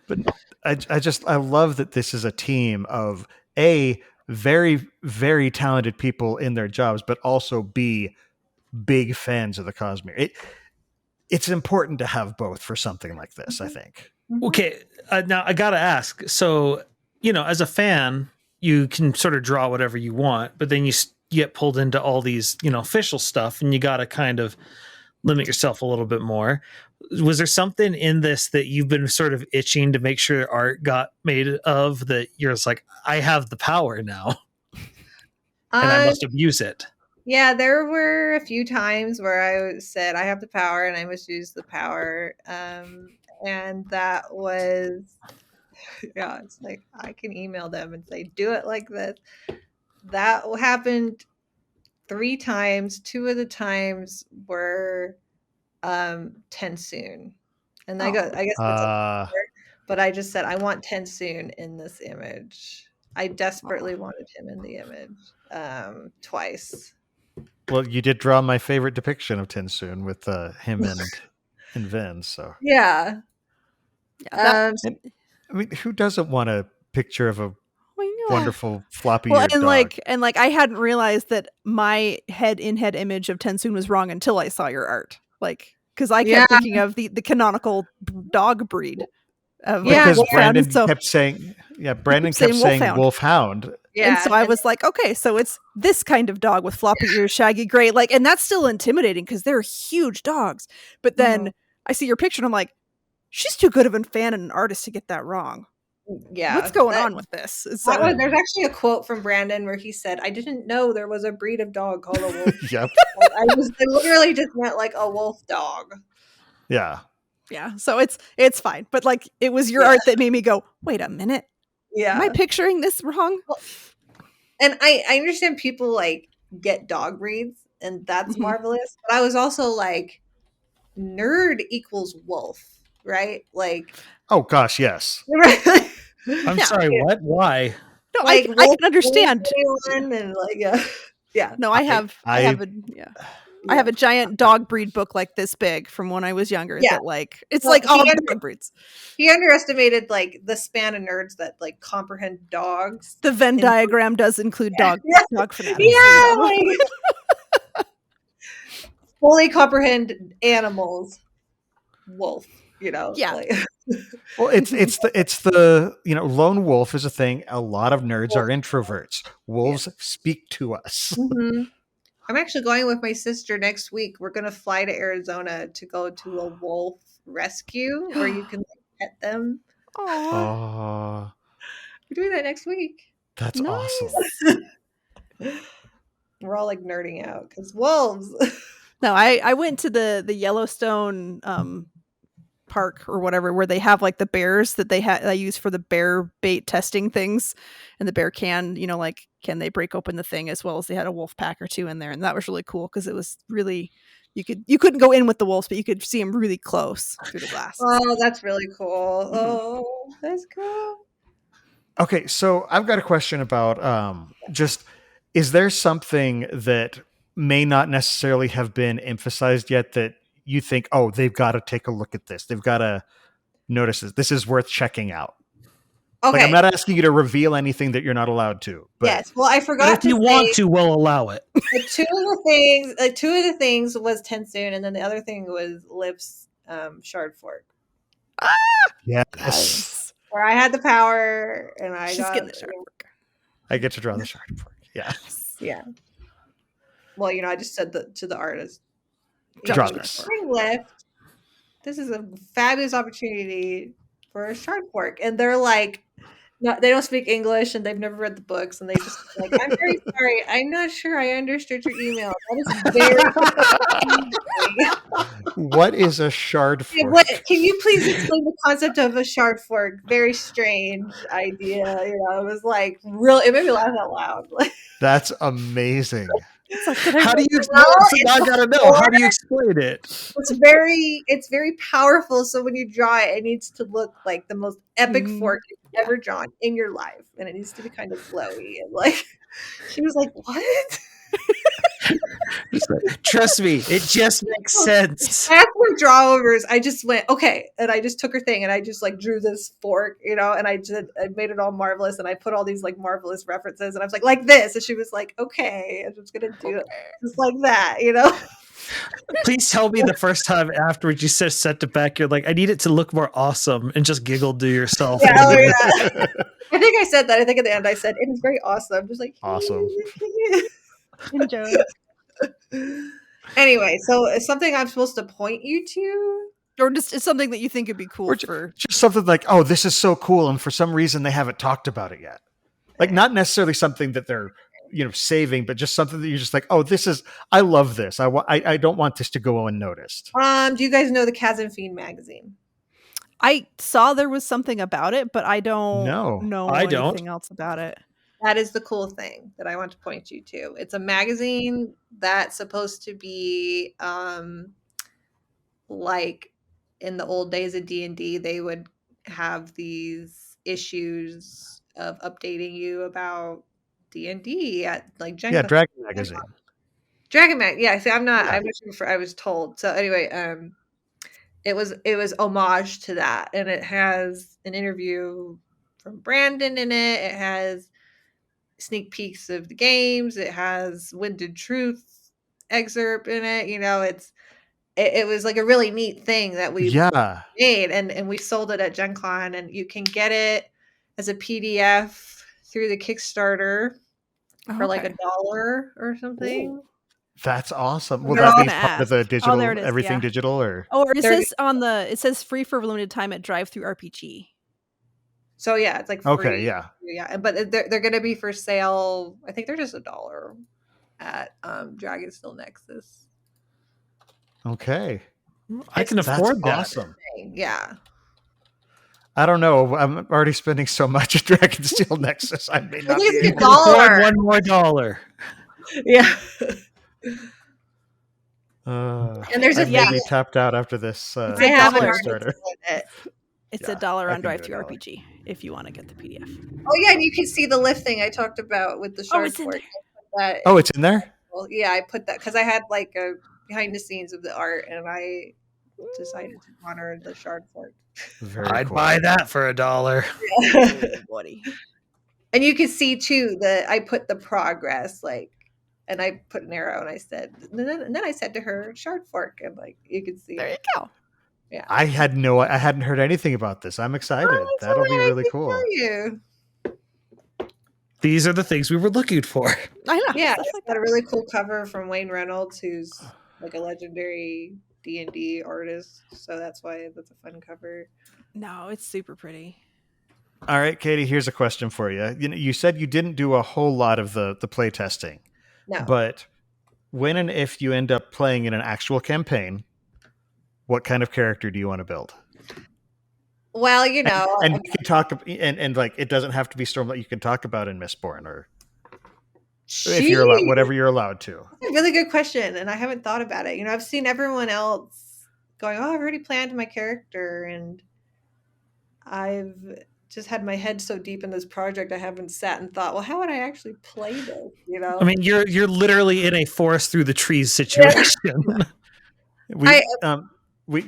but I love that this is a team of very, very talented people in their jobs, but also B, big fans of the Cosmere. It's important to have both for something like this, I think. Okay, now I gotta ask. So, as a fan, you can sort of draw whatever you want, but then you get pulled into all these, official stuff, and you got to kind of limit yourself a little bit more. Was there something in this that you've been sort of itching to make sure art got made of, that you're just like, I have the power now and I must abuse it? Yeah, there were a few times where I said I have the power and I must use the power. And that was, it's like I can email them and say, do it like this. That happened 3 times. 2 of the times were Tensoon. And I guess that's but I just said I want Tensoon in this image. I desperately wanted him in the image twice. Well, you did draw my favorite depiction of Tensoon with him and Vin. So yeah. I mean, who doesn't want a picture of a wonderful floppy-eared dog? And I hadn't realized that my head-in-head image of Tensoon was wrong until I saw your art. Because I kept thinking of the canonical dog breed. Because Brandon kept saying wolfhound. Yeah. And so I was like, okay, so it's this kind of dog with floppy ears, shaggy gray, and that's still intimidating because they're huge dogs. But then I see your picture and I'm like, she's too good of a fan and an artist to get that wrong. Yeah. What's going on with this? There's actually a quote from Brandon where he said, I didn't know there was a breed of dog called a wolf. Yep. I literally just meant like a wolf dog. Yeah. Yeah. So it's fine. But it was your art that made me go, wait a minute. Yeah. Am I picturing this wrong? Well, and I understand people get dog breeds and that's marvelous. But I was also like, nerd equals wolf, right? Oh gosh, yes. I'm sorry, what? Why? No, I can understand. And yeah. No, I have a giant dog breed book like this big from when I was younger. Yeah. That it's all dog breeds. He underestimated the span of nerds that comprehend dogs. The Venn diagram does include dog fanatics. Yeah, fully comprehend animals. Wolf, Yeah. Well, it's the lone wolf is a thing. A lot of nerds are introverts. Wolves speak to us. Mm-hmm. I'm actually going with my sister next week. We're going to fly to Arizona to go to a wolf rescue where you can pet them. Aww. We're doing that next week. That's awesome. We're all nerding out because wolves. No, I went to the Yellowstone park or whatever where they have the bears that they use for the bear bait testing things, and the bear can can they break open the thing, as well as they had a wolf pack or 2 in there, and that was really cool because it was really you couldn't go in with the wolves, but you could see them really close through the glass. Oh, that's really cool. Oh, that's cool. Okay, so I've got a question about is there something that may not necessarily have been emphasized yet that you think, oh, they've got to take a look at this. They've got to notice this. This is worth checking out. Okay. I'm not asking you to reveal anything that you're not allowed to. But yes. Well, I forgot if you want to, we'll allow it. Two of the things was Tensoon, and then the other thing was Lip's shard fork. Yes. Where I had the power, and She's getting the shard fork. I get to draw the shard fork. Yeah. Yeah. Well, I just said to the artist, draw this. Lift. This is a fabulous opportunity for a shard fork. And they're like, no, they don't speak English and they've never read the books. And they just I'm very sorry. I'm not sure I understood your email. That is very What is a shard fork? Can you please explain the concept of a shard fork? Very strange idea. It was real. It made me laugh out loud. That's amazing. How do you explain it? I gotta know. How do you explain it? It's very powerful. So when you draw it, it needs to look like the most epic fork you've ever drawn in your life, and it needs to be kind of flowy. And she was like, "What?" Trust me, it just makes sense. After drawovers, I just went, okay, and I just took her thing and I just drew this fork, and I made it all marvelous, and I put all these marvelous references, and I was like this, and she was like, okay, I'm just gonna do it just like that, Please tell me the first time afterwards you said sent it back, you're like, I need it to look more awesome, and just giggled to yourself. Yeah, yeah. I think I said that. I think at the end I said it is very awesome. Just like Awesome. Enjoy. Anyway, so it's something I'm supposed to point you to, Or just it's something that you think would be cool Or for. just something like, oh, this is so cool, and for some reason they haven't talked about it yet. Like not necessarily something that they're saving, but just something that you're just like, oh, I love this. I don't want this to go unnoticed. Do you guys know the Chasm Fiend magazine? I saw there was something about it, but I don't know I anything else about it. That is the cool thing that I want to point you to. It's a magazine that's supposed to be like in the old days of D&D, they would have these issues of updating you about D&D at like Gen Con. Dragon Magazine. Dragon Mag. Yeah, see, I'm not sure. I was told. So anyway, it was homage to that, and it has an interview from Brandon in it. It has sneak peeks of the games. It has Winded Truth excerpt in it. It was like a really neat thing that we made, and we sold it at Gen Con, and you can get it as a PDF through the Kickstarter for like $1 or something. Ooh. That's awesome. Will that be part of the digital, everything digital, or? Oh, or it says it says free for limited time at Drive-Thru RPG. So yeah, it's like free. Okay, yeah. But they're going to be for sale. I think they're just $1 at Dragonsteel Nexus. Okay, I can afford that. Awesome. Yeah. I don't know. I'm already spending so much at Dragonsteel Nexus. I may not be able to afford one more $1. Yeah. And there's maybe tapped out after this. I have Kickstarter. It's $1 on Drive-Thru RPG if you want to get the PDF. Oh yeah, and you can see the lift thing I talked about with the shard fork. It's in there. Well, yeah, I put that because I had like a behind the scenes of the art, and I decided to honor the shard fork. I'd buy that for $1. Buddy. And you can see too that I put the progress and I put an arrow, and I said, and then I said to her, shard fork, and like you can see. There you go. Yeah. I hadn't heard anything about this. I'm excited. That'll be really cool. These are the things we were looking for. I know. Yeah, it's got a really cool cover from Wayne Reynolds, who's like a legendary D&D artist. So that's why that's a fun cover. No, it's super pretty. All right, Katie, here's a question for you. You said you didn't do a whole lot of the play testing. No. But when and if you end up playing in an actual campaign, what kind of character do you want to build? Well, and you can talk, and like it doesn't have to be Stormlight. You can talk about in Misborn, or if you're allowed, whatever you're allowed to. That's a really good question, and I haven't thought about it. I've seen everyone else going, "Oh, I've already planned my character," and I've just had my head so deep in this project, I haven't sat and thought, "Well, how would I actually play this?" I mean, you're literally in a forest through the trees situation.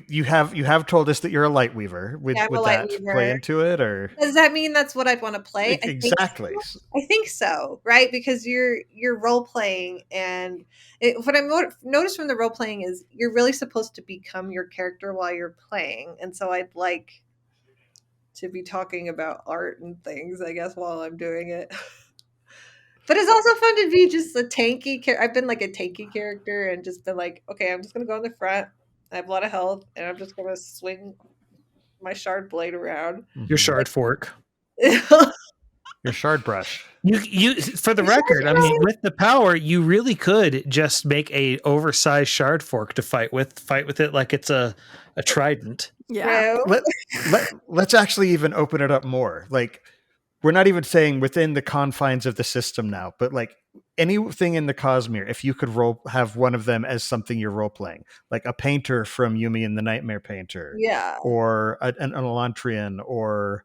You have told us that you're a light weaver. Would that play into it, or does that mean that's what I'd want to play? Exactly. I think so, right? Because you're role playing, and what I've noticed from the role playing is you're really supposed to become your character while you're playing, and so I'd like to be talking about art and things, I guess, while I'm doing it. But it's also fun to be just a tanky character. I've been like a tanky character and just been like, okay, I'm just gonna go in the front. I have a lot of health, and I'm just gonna swing my shard blade around. Your shard fork. Your shard brush. You for the record, I mean, with the power, you really could just make a oversized shard fork to fight with it like it's a trident. Yeah. Let's actually even open it up more. Like, we're not even saying within the confines of the system now, but like anything in the Cosmere, if you could have one of them as something you're role playing, like a painter from Yumi and the Nightmare Painter, or an Elantrian, or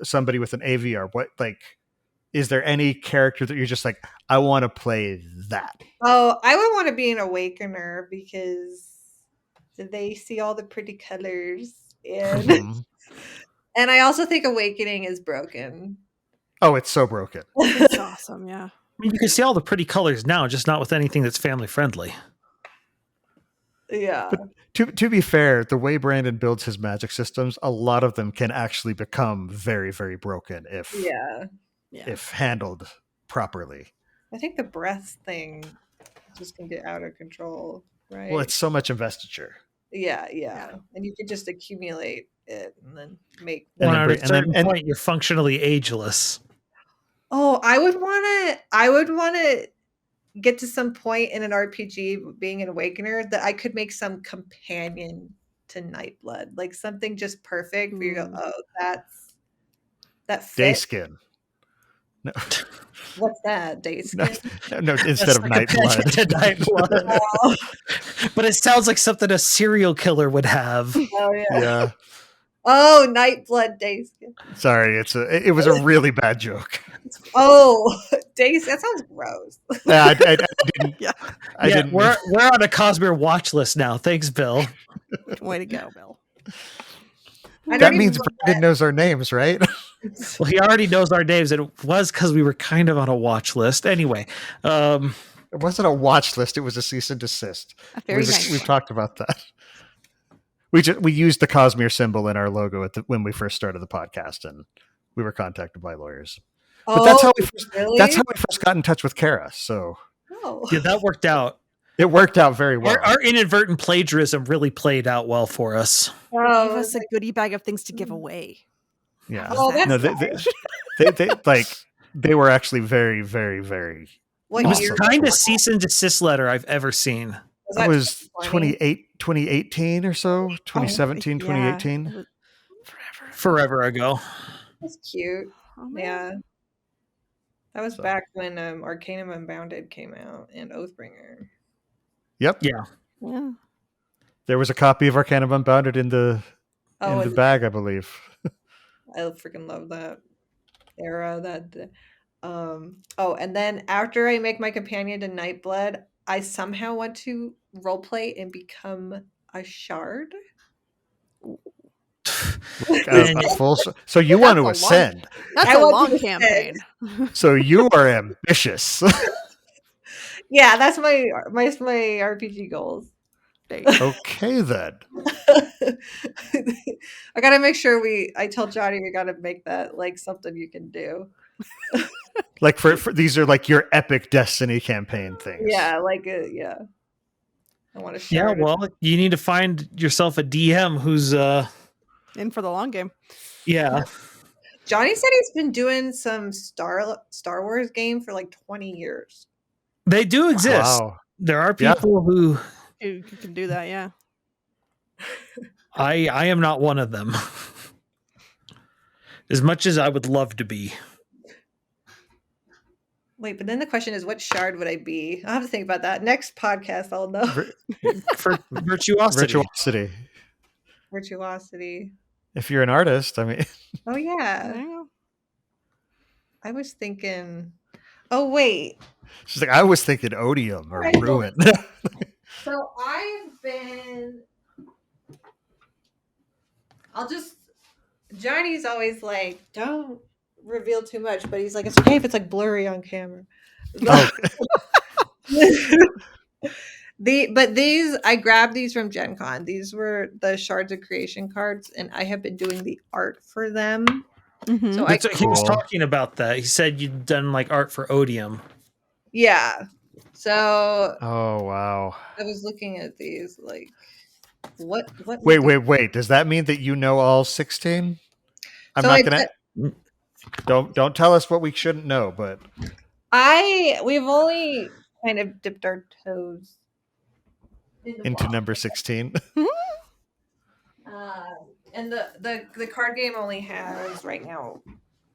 somebody with an AVR. Is there any character that you're just like, I want to play that? Oh, I would want to be an Awakener because they see all the pretty colors, and and I also think Awakening is broken. Oh, it's so broken. It's awesome, yeah. I mean, you can see all the pretty colors now, just not with anything that's family friendly. Yeah. But to be fair, the way Brandon builds his magic systems, a lot of them can actually become very, very broken if handled properly. I think the breath thing just can get out of control, right? Well, it's so much investiture. Yeah. And you could just accumulate it and then make And One then at bring- a and then- certain and- point, you're functionally ageless. Oh, I would want to get to some point in an RPG, being an awakener, that I could make some companion to Nightblood, like something just perfect where you go, oh, that fits. Dayskin. No, What's that? Dayskin? no, instead of Nightblood. Nightblood. Oh, But it sounds like something a serial killer would have. oh, yeah. Yeah. Oh, Nightblood Dayskin. Sorry, it was a really bad joke. Oh, Days. That sounds gross. I didn't. Yeah. I didn't. We're on a Cosmere watch list now. Thanks, Bill. Way to go, Bill. That means Brandon knows our names, right? Well, he already knows our names, and it was because we were kind of on a watch list. Anyway, It wasn't a watch list; it was a cease and desist. Very nice. We've talked about that. We used the Cosmere symbol in our logo when we first started the podcast, and we were contacted by lawyers. But that's how we first got in touch with Kara. So yeah, that worked out. it worked out very well. Our inadvertent plagiarism really played out well for us. Give us a goodie bag of things to give away. Yeah. Oh, that's No, they were actually very, very, very. What It was year? kind of cease and desist letter I've ever seen. It was 2020? 2018 or so, 2017, Yeah. 2018. Forever ago. That's cute. Oh, man. Yeah. That was So. back when Arcanum Unbounded came out and Oathbringer. Yep. Yeah. Yeah. There was a copy of Arcanum Unbounded in the Oh, bag, I believe. I freaking love that era. And then after I make my companion to Nightblood, I somehow want to roleplay and become a shard. So you want to That's a ascend. That's I a want long you to campaign. So you are ambitious. Yeah, that's my RPG goals. Okay, then. I gotta make sure I tell Johnny we gotta make that like something you can do. Like for these are like your epic Destiny campaign things. Yeah, yeah. I want to Yeah, share. well, you need to find yourself a DM who's In for the long game. yeah. Johnny said he's been doing some Star Wars game for like 20 years. They do exist. Wow. There are Yeah. people who You can do that, yeah. I am not one of them. As much as I would love to be. Wait, but then the question is, what shard would I be? I'll have to think about that. Next podcast, I'll know. For virtuosity. Virtuosity. If you're an artist, I mean, Oh, yeah. Yeah. I was thinking. Oh, wait. she's like, I was thinking Odium or Right. Ruin. So I've been. Johnny's always like, don't reveal too much, but he's like, it's okay if it's like blurry on camera. Oh, But these, I grabbed these from Gen Con. These were the Shards of Creation cards, and I have been doing the art for them. Mhm. So He was Cool. talking about that. He said you'd done like art for Odium. yeah. So oh wow. I was looking at these, like, what? Wait. Does that mean that you know all 16? I'm So not I gonna. Don't tell us what we shouldn't know, but we've only kind of dipped our toes into number 16. and the card game only has right now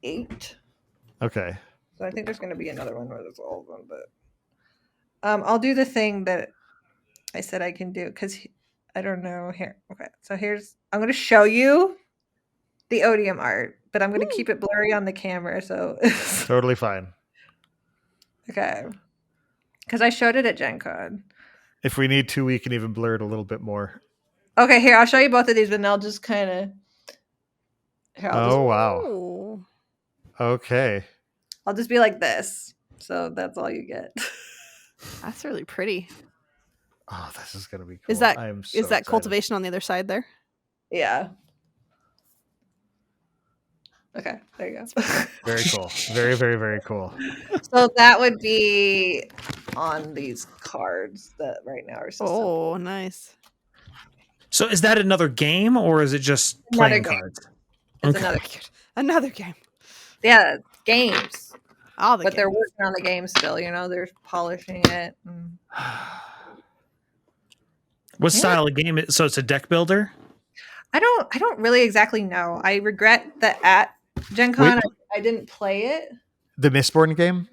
8. Okay. So I think there's going to be another one where there's all of them, but I'll do the thing that I said I can do because I don't know here. Okay, so I'm going to show you the Odium art, but I'm going to keep it blurry on the camera. So Totally fine. okay, because I showed it at Gen Con. If we need to, we can even blur it a little bit more. Okay, here I'll show you both of these, but then I'll just kind of. Oh wow. Oh. Okay. I'll just be like this. So that's all you get. That's really pretty. Oh, this is going to be cool. Is that excited. cultivation on the other side there? Yeah. Okay, there you go. Very cool. Very, very, very cool. So that would be on these cards that right now are so Oh, nice. So is that another game or is it just playing cards? It's Okay. Another game. Yeah, games. But they're working on the game still, they're polishing it. What style of game? So it's a deck builder? I don't really exactly know. I regret that at Gen Con I didn't play it. The Misborn game?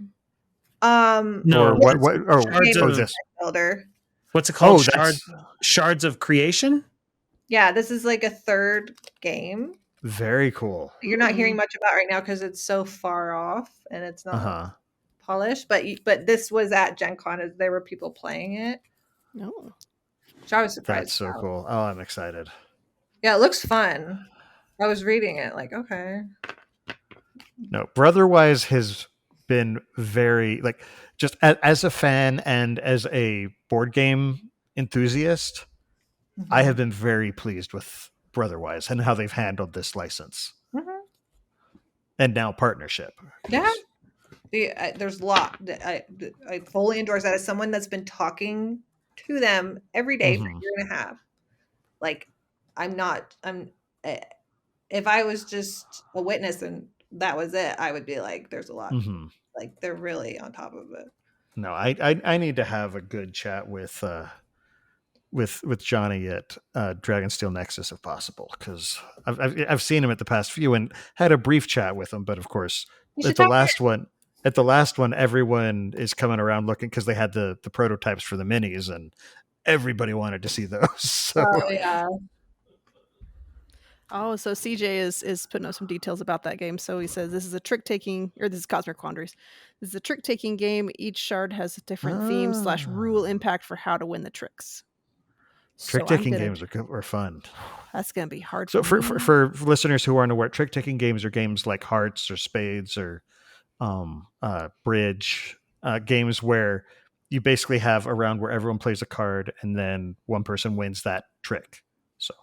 No. Or what this builder. What's it called? Shards of Creation? Yeah, this is like a third game. Very cool. You're not hearing much about right now because it's so far off and it's not polished. But this was at Gen Con as there were people playing it. No. Which I was surprised. That's so cool. Oh, I'm excited. Yeah, it looks fun. I was reading it like, okay. No, Brotherwise has been very, like, just as a fan and as a board game enthusiast, I have been very pleased with Brotherwise and how they've handled this license. And now partnership. Yeah. There's a lot. I fully endorse that as someone that's been talking to them every day for a year and a half. Like, if I was just a witness and that was it, I would be like, there's a lot. Like, they're really on top of it. No, I need to have a good chat with Johnny at Dragonsteel Nexus if possible, because I've seen him at the past few and had a brief chat with him, but of course at the last one everyone is coming around looking because they had the prototypes for the minis and everybody wanted to see those. So. Oh yeah. Oh, so CJ is putting up some details about that game. So he says this is a trick-taking, or this is Cosmere Quandaries. This is a trick-taking game. Each shard has a different theme / rule impact for how to win the tricks. Trick-taking games are fun. That's going to be hard. So for listeners who aren't aware, trick-taking games are games like Hearts or Spades or Bridge, games where you basically have a round where everyone plays a card and then one person wins that trick. So.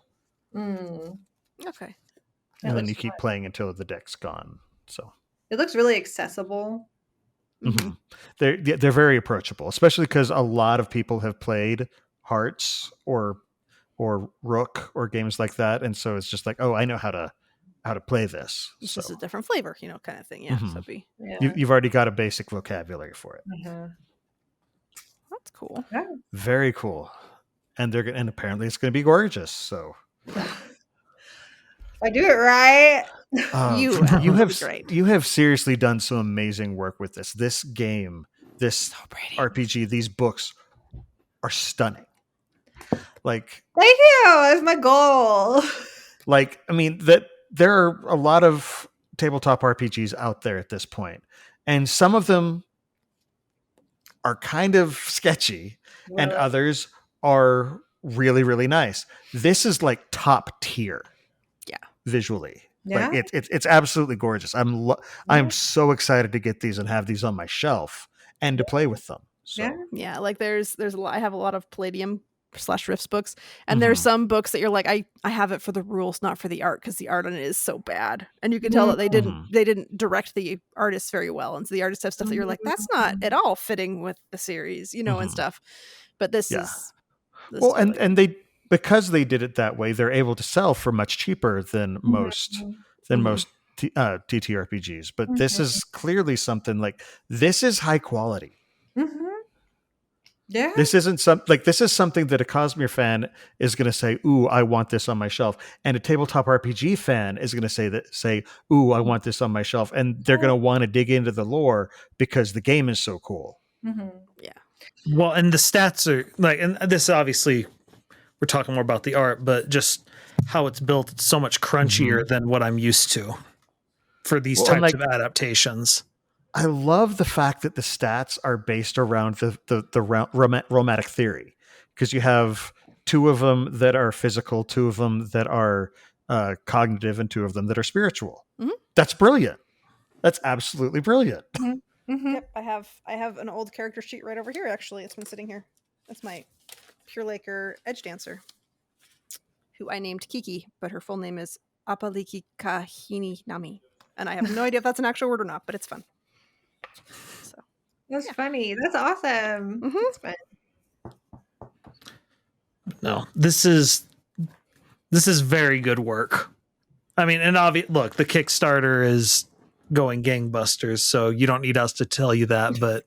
Okay. And then you keep playing until the deck's gone. So it looks really accessible. They're very approachable, especially because a lot of people have played Hearts or Rook or games like that, and so it's just like, oh, I know how to play this. It's just a different flavor, kind of thing. Yeah. So you've already got a basic vocabulary for it. That's cool. Yeah. Very cool. And apparently it's going to be gorgeous. So. I do it right. You have seriously done some amazing work with this. This game, this RPG, these books are stunning. Like, thank you. That's my goal. Like, I mean, that there are a lot of tabletop RPGs out there at this point, and some of them are kind of sketchy, and others are really, really nice. This is like top tier. Visually, like it's absolutely gorgeous. I'm so excited to get these and have these on my shelf and to play with them. So. Yeah. Like there's a lot. I have a lot of Palladium / Rifts books, and there's some books that you're like, I have it for the rules, not for the art, because the art on it is so bad, and you can tell that they didn't direct the artists very well, and so the artists have stuff that you're like, that's not at all fitting with the series, and stuff. But this is and they. Because they did it that way, they're able to sell for much cheaper than most TTRPGs. But this is clearly something like, this is high quality. Yeah. This is something that a Cosmere fan is going to say, "Ooh, I want this on my shelf," and a tabletop RPG fan is going to say, "Ooh, I want this on my shelf," and they're going to want to dig into the lore because the game is so cool. Yeah. Well, and the stats are like, and this obviously. We're talking more about the art, but just how it's built, it's so much crunchier than what I'm used to for these types of adaptations. I love the fact that the stats are based around the romantic theory, because you have 2 of them that are physical, 2 of them that are cognitive, and 2 of them that are spiritual. That's brilliant. That's absolutely brilliant. Yep, I have an old character sheet right over here. Actually, it's been sitting here. That's my Pure Laker Edge Dancer, who I named Kiki, but her full name is Apaliki Kahini Nami. And I have no idea if that's an actual word or not, but it's fun. So That's funny. That's awesome. Mhm. That's fun. No, this is very good work. I mean, and look, the Kickstarter is going gangbusters, so you don't need us to tell you that, but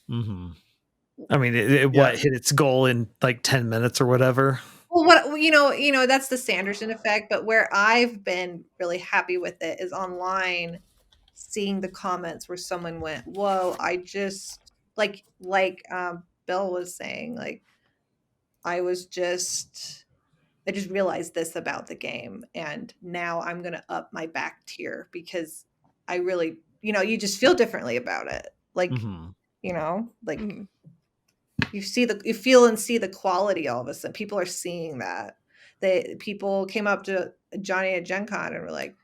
I mean, what hit its goal in like 10 minutes or whatever. Well, what you know, that's the Sanderson effect. But where I've been really happy with it is online, seeing the comments where someone went, "Whoa, I just like Bill was saying, like I just realized this about the game, and now I'm gonna up my back tier because I really, you just feel differently about it. Like, like." You feel and see the quality all of a sudden. People are seeing that. People came up to Johnny at Gen Con and were like,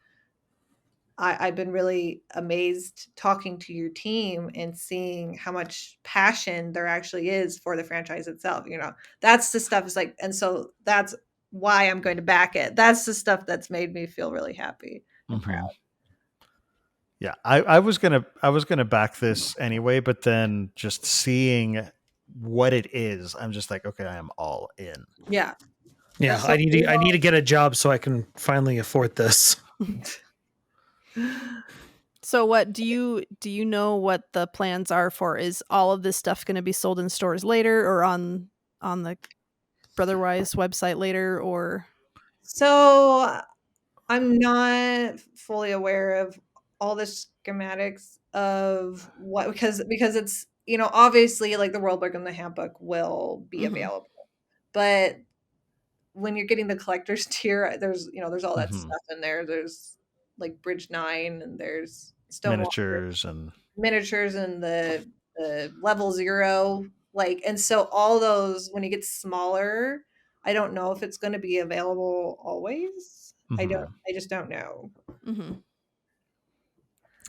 I've been really amazed talking to your team and seeing how much passion there actually is for the franchise itself. That's the stuff is like, and so that's why I'm going to back it. That's the stuff that's made me feel really happy and proud. Yeah, I was gonna back this anyway, but then just seeing what it is, I'm just like, okay, I am all in. Yeah. Yeah, I need to get a job so I can finally afford this. So what do you know what the plans are for? Is all of this stuff going to be sold in stores later or on the Brotherwise website later, or? So I'm not fully aware of all the schematics of what, because it's, obviously like the world book and the handbook will be available, but when you're getting the collector's tier, there's all that stuff in there. There's like Bridge 9 and there's miniatures and the level 0, like, and so all those, when you get smaller, I don't know if it's going to be available always. I just don't know.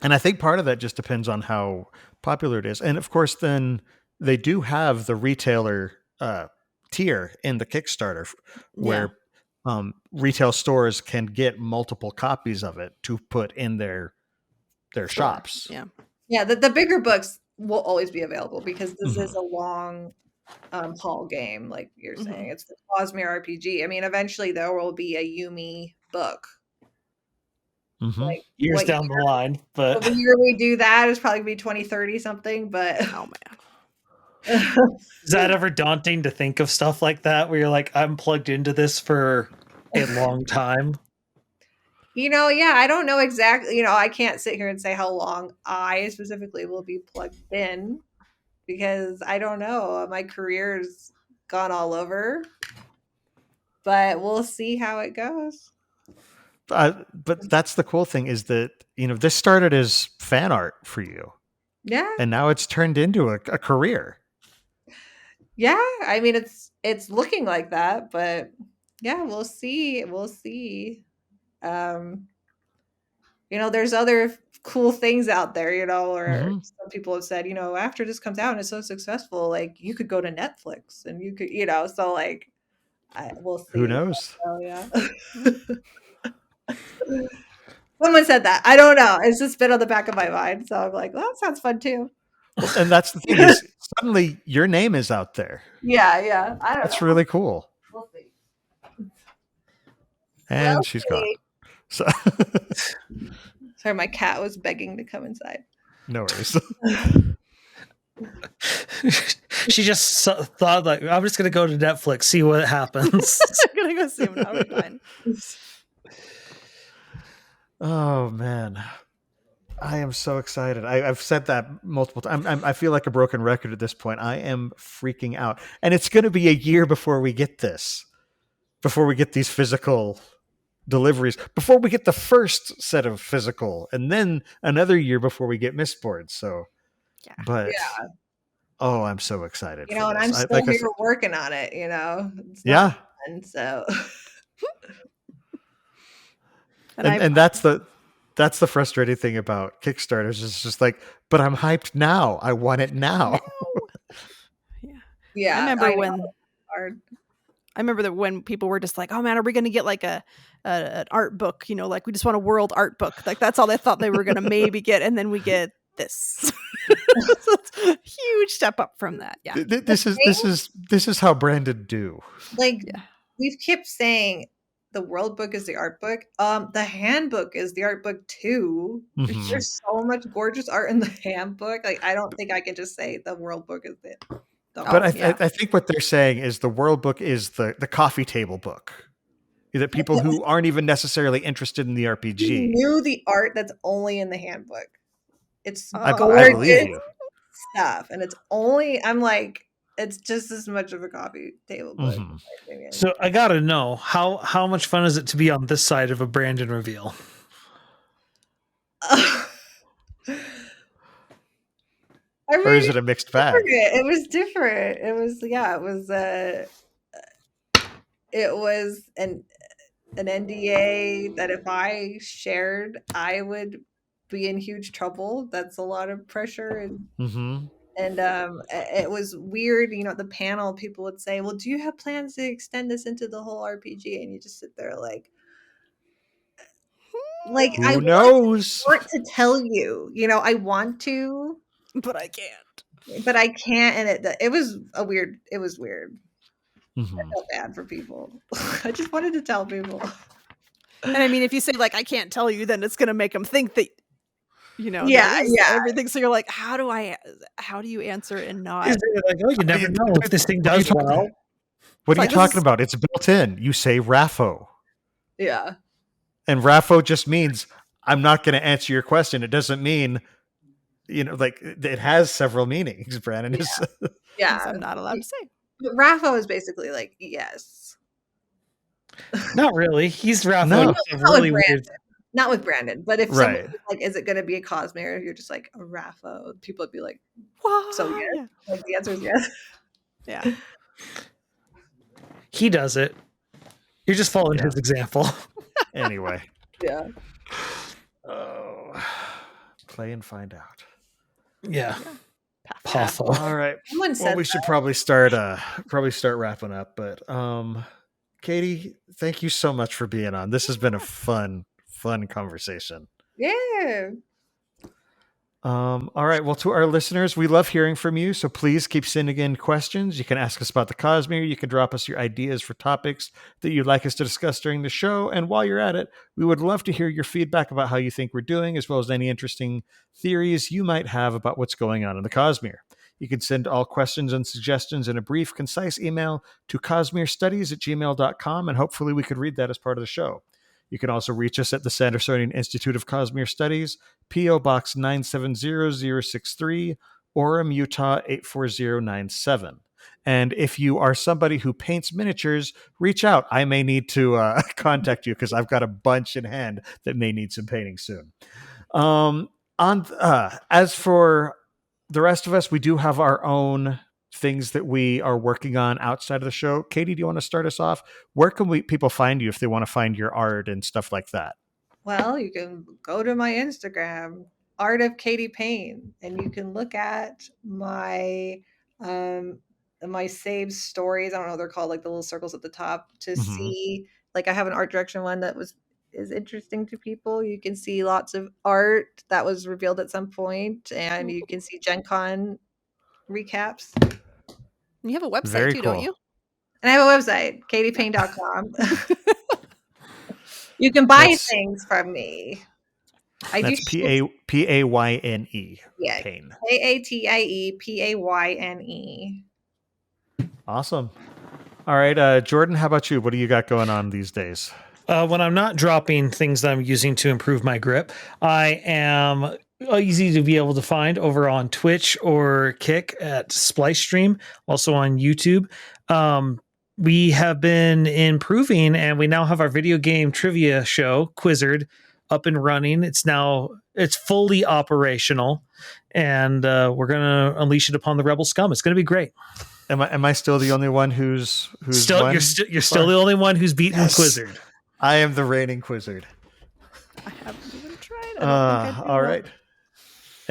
And I think part of that just depends on how popular it is. And of course, then they do have the retailer tier in the Kickstarter where retail stores can get multiple copies of it to put in their shops. Yeah. The bigger books will always be available because this is a long haul game, like you're saying. It's the Cosmere RPG. I mean, eventually there will be a Yumi book. Like, years down the line, but the year we do that is probably be 2030 something. But oh man, is that ever daunting to think of stuff like that where you're like, I'm plugged into this for a long time? Yeah, I don't know exactly. I can't sit here and say how long I specifically will be plugged in because I don't know. My career's gone all over, but we'll see how it goes. But that's the cool thing is that, this started as fan art for you. Yeah. And now it's turned into a career. Yeah. I mean, it's looking like that, but yeah, we'll see. We'll see. There's other cool things out there, where some people have said, after this comes out and it's so successful, like you could go to Netflix and you could, so like, we'll see. Who knows? Oh yeah. Someone said that. I don't know. It's just been on the back of my mind. So I'm like, well, that sounds fun too. And that's the thing is suddenly your name is out there. Yeah. That's really cool. We'll see. And she's gone. So sorry, my cat was begging to come inside. No worries. She just thought like, I'm just gonna go to Netflix, see what happens. I'm gonna go see him. That'll be fine. Oh man, I am so excited. I've said that multiple times. I feel like a broken record at this point. I am freaking out, and it's going to be a year before we get this, before we get these physical deliveries, before we get the first set of physical, and then another year before we get Misborn. So, oh, I'm so excited. And I'm still here working on it. It's yeah. Fun, so. And that's the frustrating thing about Kickstarters. It's just like, but I'm hyped now. I want it now. Yeah, I remember that when people were just like, "Oh man, are we going to get like an art book? You know, like we just want a world art book." Like that's all they thought they were going to maybe get, and then we get this. So it's a huge step up from that. Yeah, this is how Brandon do. Like we've kept saying, the world book is the art book. The handbook is the art book too. Mm-hmm. There's so much gorgeous art in the handbook. Like I don't think I can just say the world book is it. But I think what they're saying is the world book is the coffee table book. That people who aren't even necessarily interested in the RPG knew the art that's only in the handbook. It's I believe you. Stuff, and it's only I'm like it's just as much of a coffee table book. Mm-hmm. So I gotta know how much fun is it to be on this side of a Brandon reveal? Or is it a mixed bag? It was different. It was an NDA that if I shared, I would be in huge trouble. That's a lot of pressure, and it was weird. You know, at the panel, people would say, "Well, do you have plans to extend this into the whole RPG?" And you just sit there like who knows? I want to tell you, you know, I want to. But I can't. And it was weird. Mm-hmm. I felt bad for people. I just wanted to tell people. And I mean, if you say like I can't tell you, then it's going to make them think that, you know, everything. So you're like, how do you answer and not? Like, oh, you never know if this thing does well. What are you talking about? It's built in. You say RAFO. Yeah. And RAFO just means I'm not going to answer your question. It doesn't mean, you know, like it has several meanings, Brandon. Yeah. I'm not allowed to say. But RAFO is basically like, yes. Not really. He's RAFO. No. Really weird. Not with Brandon. But if someone was like, is it going to be a Cosmere? You're just like, a RAFO. People would be like, what? So yes. Yeah. Like the answer is yes. Yeah. He does it. You're just following his example. Anyway. Yeah. Oh. Play and find out. Yeah. Possible. All right. Well, we should probably start wrapping up. But Katie, thank you so much for being on. This has been a fun conversation. Yeah. All right. Well, to our listeners, we love hearing from you. So please keep sending in questions. You can ask us about the Cosmere. You can drop us your ideas for topics that you'd like us to discuss during the show. And while you're at it, we would love to hear your feedback about how you think we're doing, as well as any interesting theories you might have about what's going on in the Cosmere. You can send all questions and suggestions in a brief, concise email to cosmerestudies@gmail.com, and hopefully we could read that as part of the show. You can also reach us at the Sandersonian Institute of Cosmere Studies, P.O. Box 970063, Orem, Utah 84097. And if you are somebody who paints miniatures, reach out. I may need to contact you because I've got a bunch in hand that may need some painting soon. As for the rest of us, we do have our own things that we are working on outside of the show. Katie, do you want to start us off? Where can people find you if they want to find your art and stuff like that? Well, you can go to my Instagram, Art of Katie Payne, and you can look at my my saved stories. I don't know what they're called, like the little circles at the top, to see. Like I have an art direction one that is interesting to people. You can see lots of art that was revealed at some point, and you can see Gen Con recaps. You have a website too, don't you? And I have a website, katiepayne.com. You can buy things from me. That's Payne. Yeah. Payne. KATIEPAYNE. Awesome. All right, Jordan, how about you? What do you got going on these days? When I'm not dropping things that I'm using to improve my grip, I am easy to be able to find over on Twitch or Kick at Splice Stream, also on YouTube. We have been improving, and we now have our video game trivia show, Quizzard, up and running. It's fully operational, and we're going to unleash it upon the rebel scum. It's going to be great. Am I still the only one who's still won? You're still the only one who's beaten Quizzard. I am the reigning Quizzard. I haven't even tried. I don't think I do. All right.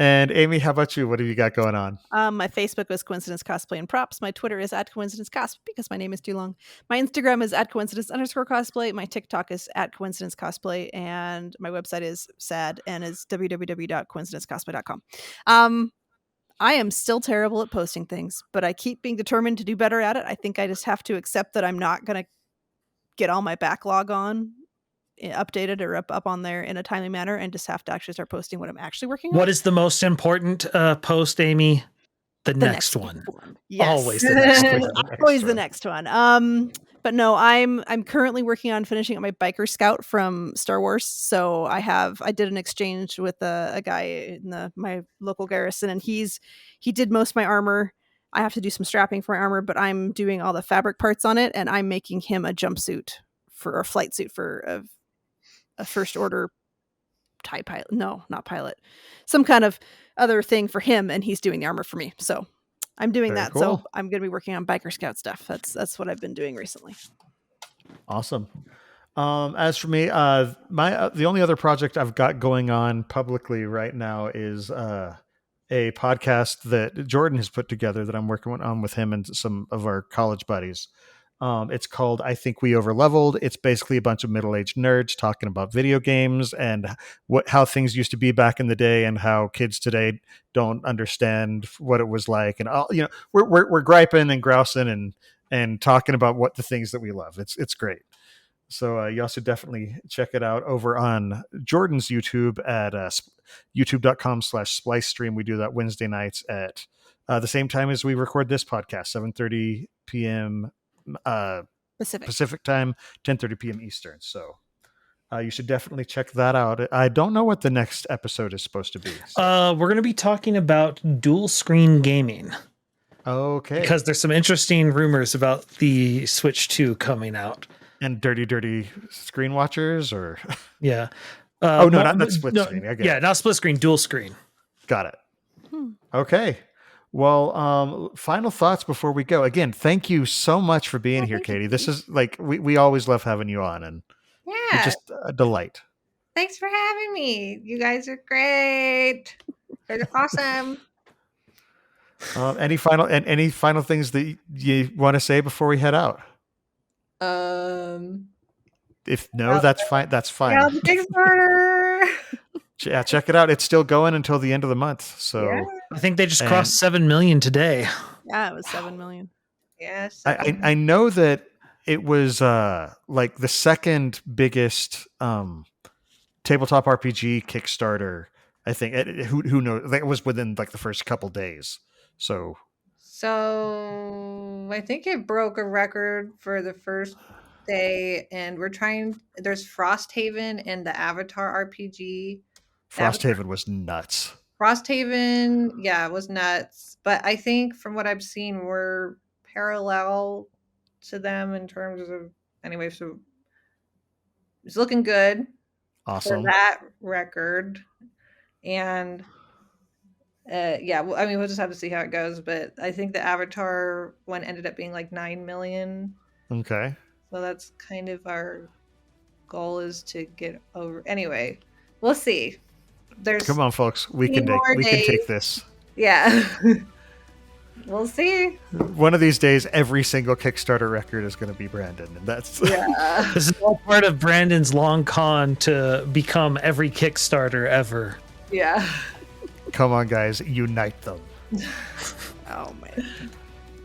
And Amy, how about you? What have you got going on? My Facebook is Coincidence Cosplay and Props. My Twitter is @CoincidenceCosplay because my name is too long. My Instagram is @Coincidence_Cosplay. My TikTok is @CoincidenceCosplay. And my website is sad and is www.coincidencecosplay.com. I am still terrible at posting things, but I keep being determined to do better at it. I think I just have to accept that I'm not going to get all my backlog updated or up on there in a timely manner, and just have to actually start posting what I'm actually working on. What is the most important post, Amy? The next one. Yes. Always the next one. Always the next one. But no, I'm currently working on finishing up my biker scout from Star Wars. So I did an exchange with a guy in my local garrison, and he did most of my armor. I have to do some strapping for my armor, but I'm doing all the fabric parts on it, and I'm making him a jumpsuit for a flight suit for a first order TIE pilot. No, not pilot. Some kind of other thing for him, and he's doing the armor for me. So I'm doing that. Cool. So I'm going to be working on biker scout stuff. That's what I've been doing recently. Awesome. As for me, the only other project I've got going on publicly right now is a podcast that Jordan has put together that I'm working on with him and some of our college buddies. It's called I Think We Overleveled. It's basically a bunch of middle-aged nerds talking about video games and how things used to be back in the day and how kids today don't understand what it was like. And we're griping and grousing and talking about what the things that we love. It's great. So you also definitely check it out over on Jordan's YouTube at youtube.com/splicestream. We do that Wednesday nights at the same time as we record this podcast, 7:30 p.m. Pacific time, 10:30 p.m. Eastern. So you should definitely check that out. I don't know what the next episode is supposed to be. So. We're going to be talking about dual screen gaming. Okay. Because there's some interesting rumors about the Switch 2 coming out. And dirty screen watchers, or yeah. Not split screen. Not split screen, dual screen. Got it. Okay. Well, final thoughts before we go. Again, thank you so much for being here, Katie. This is like we always love having you on, and you're just a delight. Thanks for having me. You guys are great. You're awesome. Any final things that you want to say before we head out? If no, that's fine. That's fine. Yeah, the Kickstarter. Yeah, check it out. It's still going until the end of the month. So yeah. I think they just crossed 7 million today. Yeah, it was 7 million. Yes. I know that it was like the second biggest tabletop RPG Kickstarter. I think who knows? It was within like the first couple days. So I think it broke a record for the first day, and there's Frosthaven and the Avatar RPG. Frosthaven was nuts. Frosthaven, yeah, it was nuts. But I think from what I've seen, we're parallel to them in terms of, anyway, so it's looking good. Awesome. For that record. And we'll just have to see how it goes. But I think the Avatar one ended up being like 9 million. Okay. So that's kind of our goal, is to get over. Anyway, we'll see. Come on, folks. We can take this. Yeah. We'll see. One of these days, every single Kickstarter record is going to be Brandon, and that's This is all part of Brandon's long con to become every Kickstarter ever. Yeah. Come on, guys, unite them. Oh man.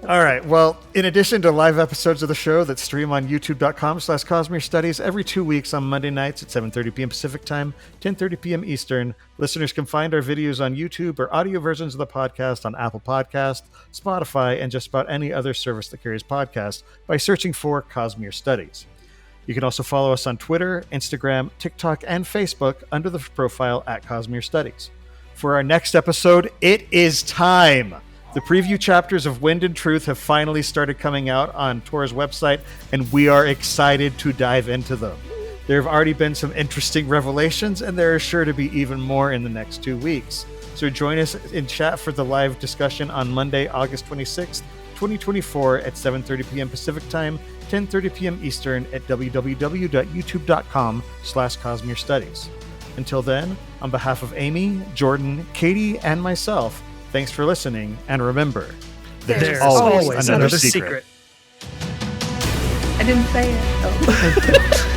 All right. Well, in addition to live episodes of the show that stream on youtube.com/Cosmere Studies every 2 weeks on Monday nights at 7:30 p.m. Pacific time, 10:30 p.m. Eastern, listeners can find our videos on YouTube or audio versions of the podcast on Apple Podcast, Spotify, and just about any other service that carries podcasts by searching for Cosmere Studies. You can also follow us on Twitter, Instagram, TikTok, and Facebook under the profile @Cosmere Studies. For our next episode, it is time. The preview chapters of Wind and Truth have finally started coming out on Tor's website, and we are excited to dive into them. There have already been some interesting revelations, and there are sure to be even more in the next 2 weeks. So join us in chat for the live discussion on Monday, August 26th, 2024 at 7:30 p.m. Pacific time, 10:30 p.m. Eastern at www.youtube.com/Cosmere Studies. Until then, on behalf of Amy, Jordan, Katie, and myself, thanks for listening, and remember, there's always another secret. I didn't say it. Oh.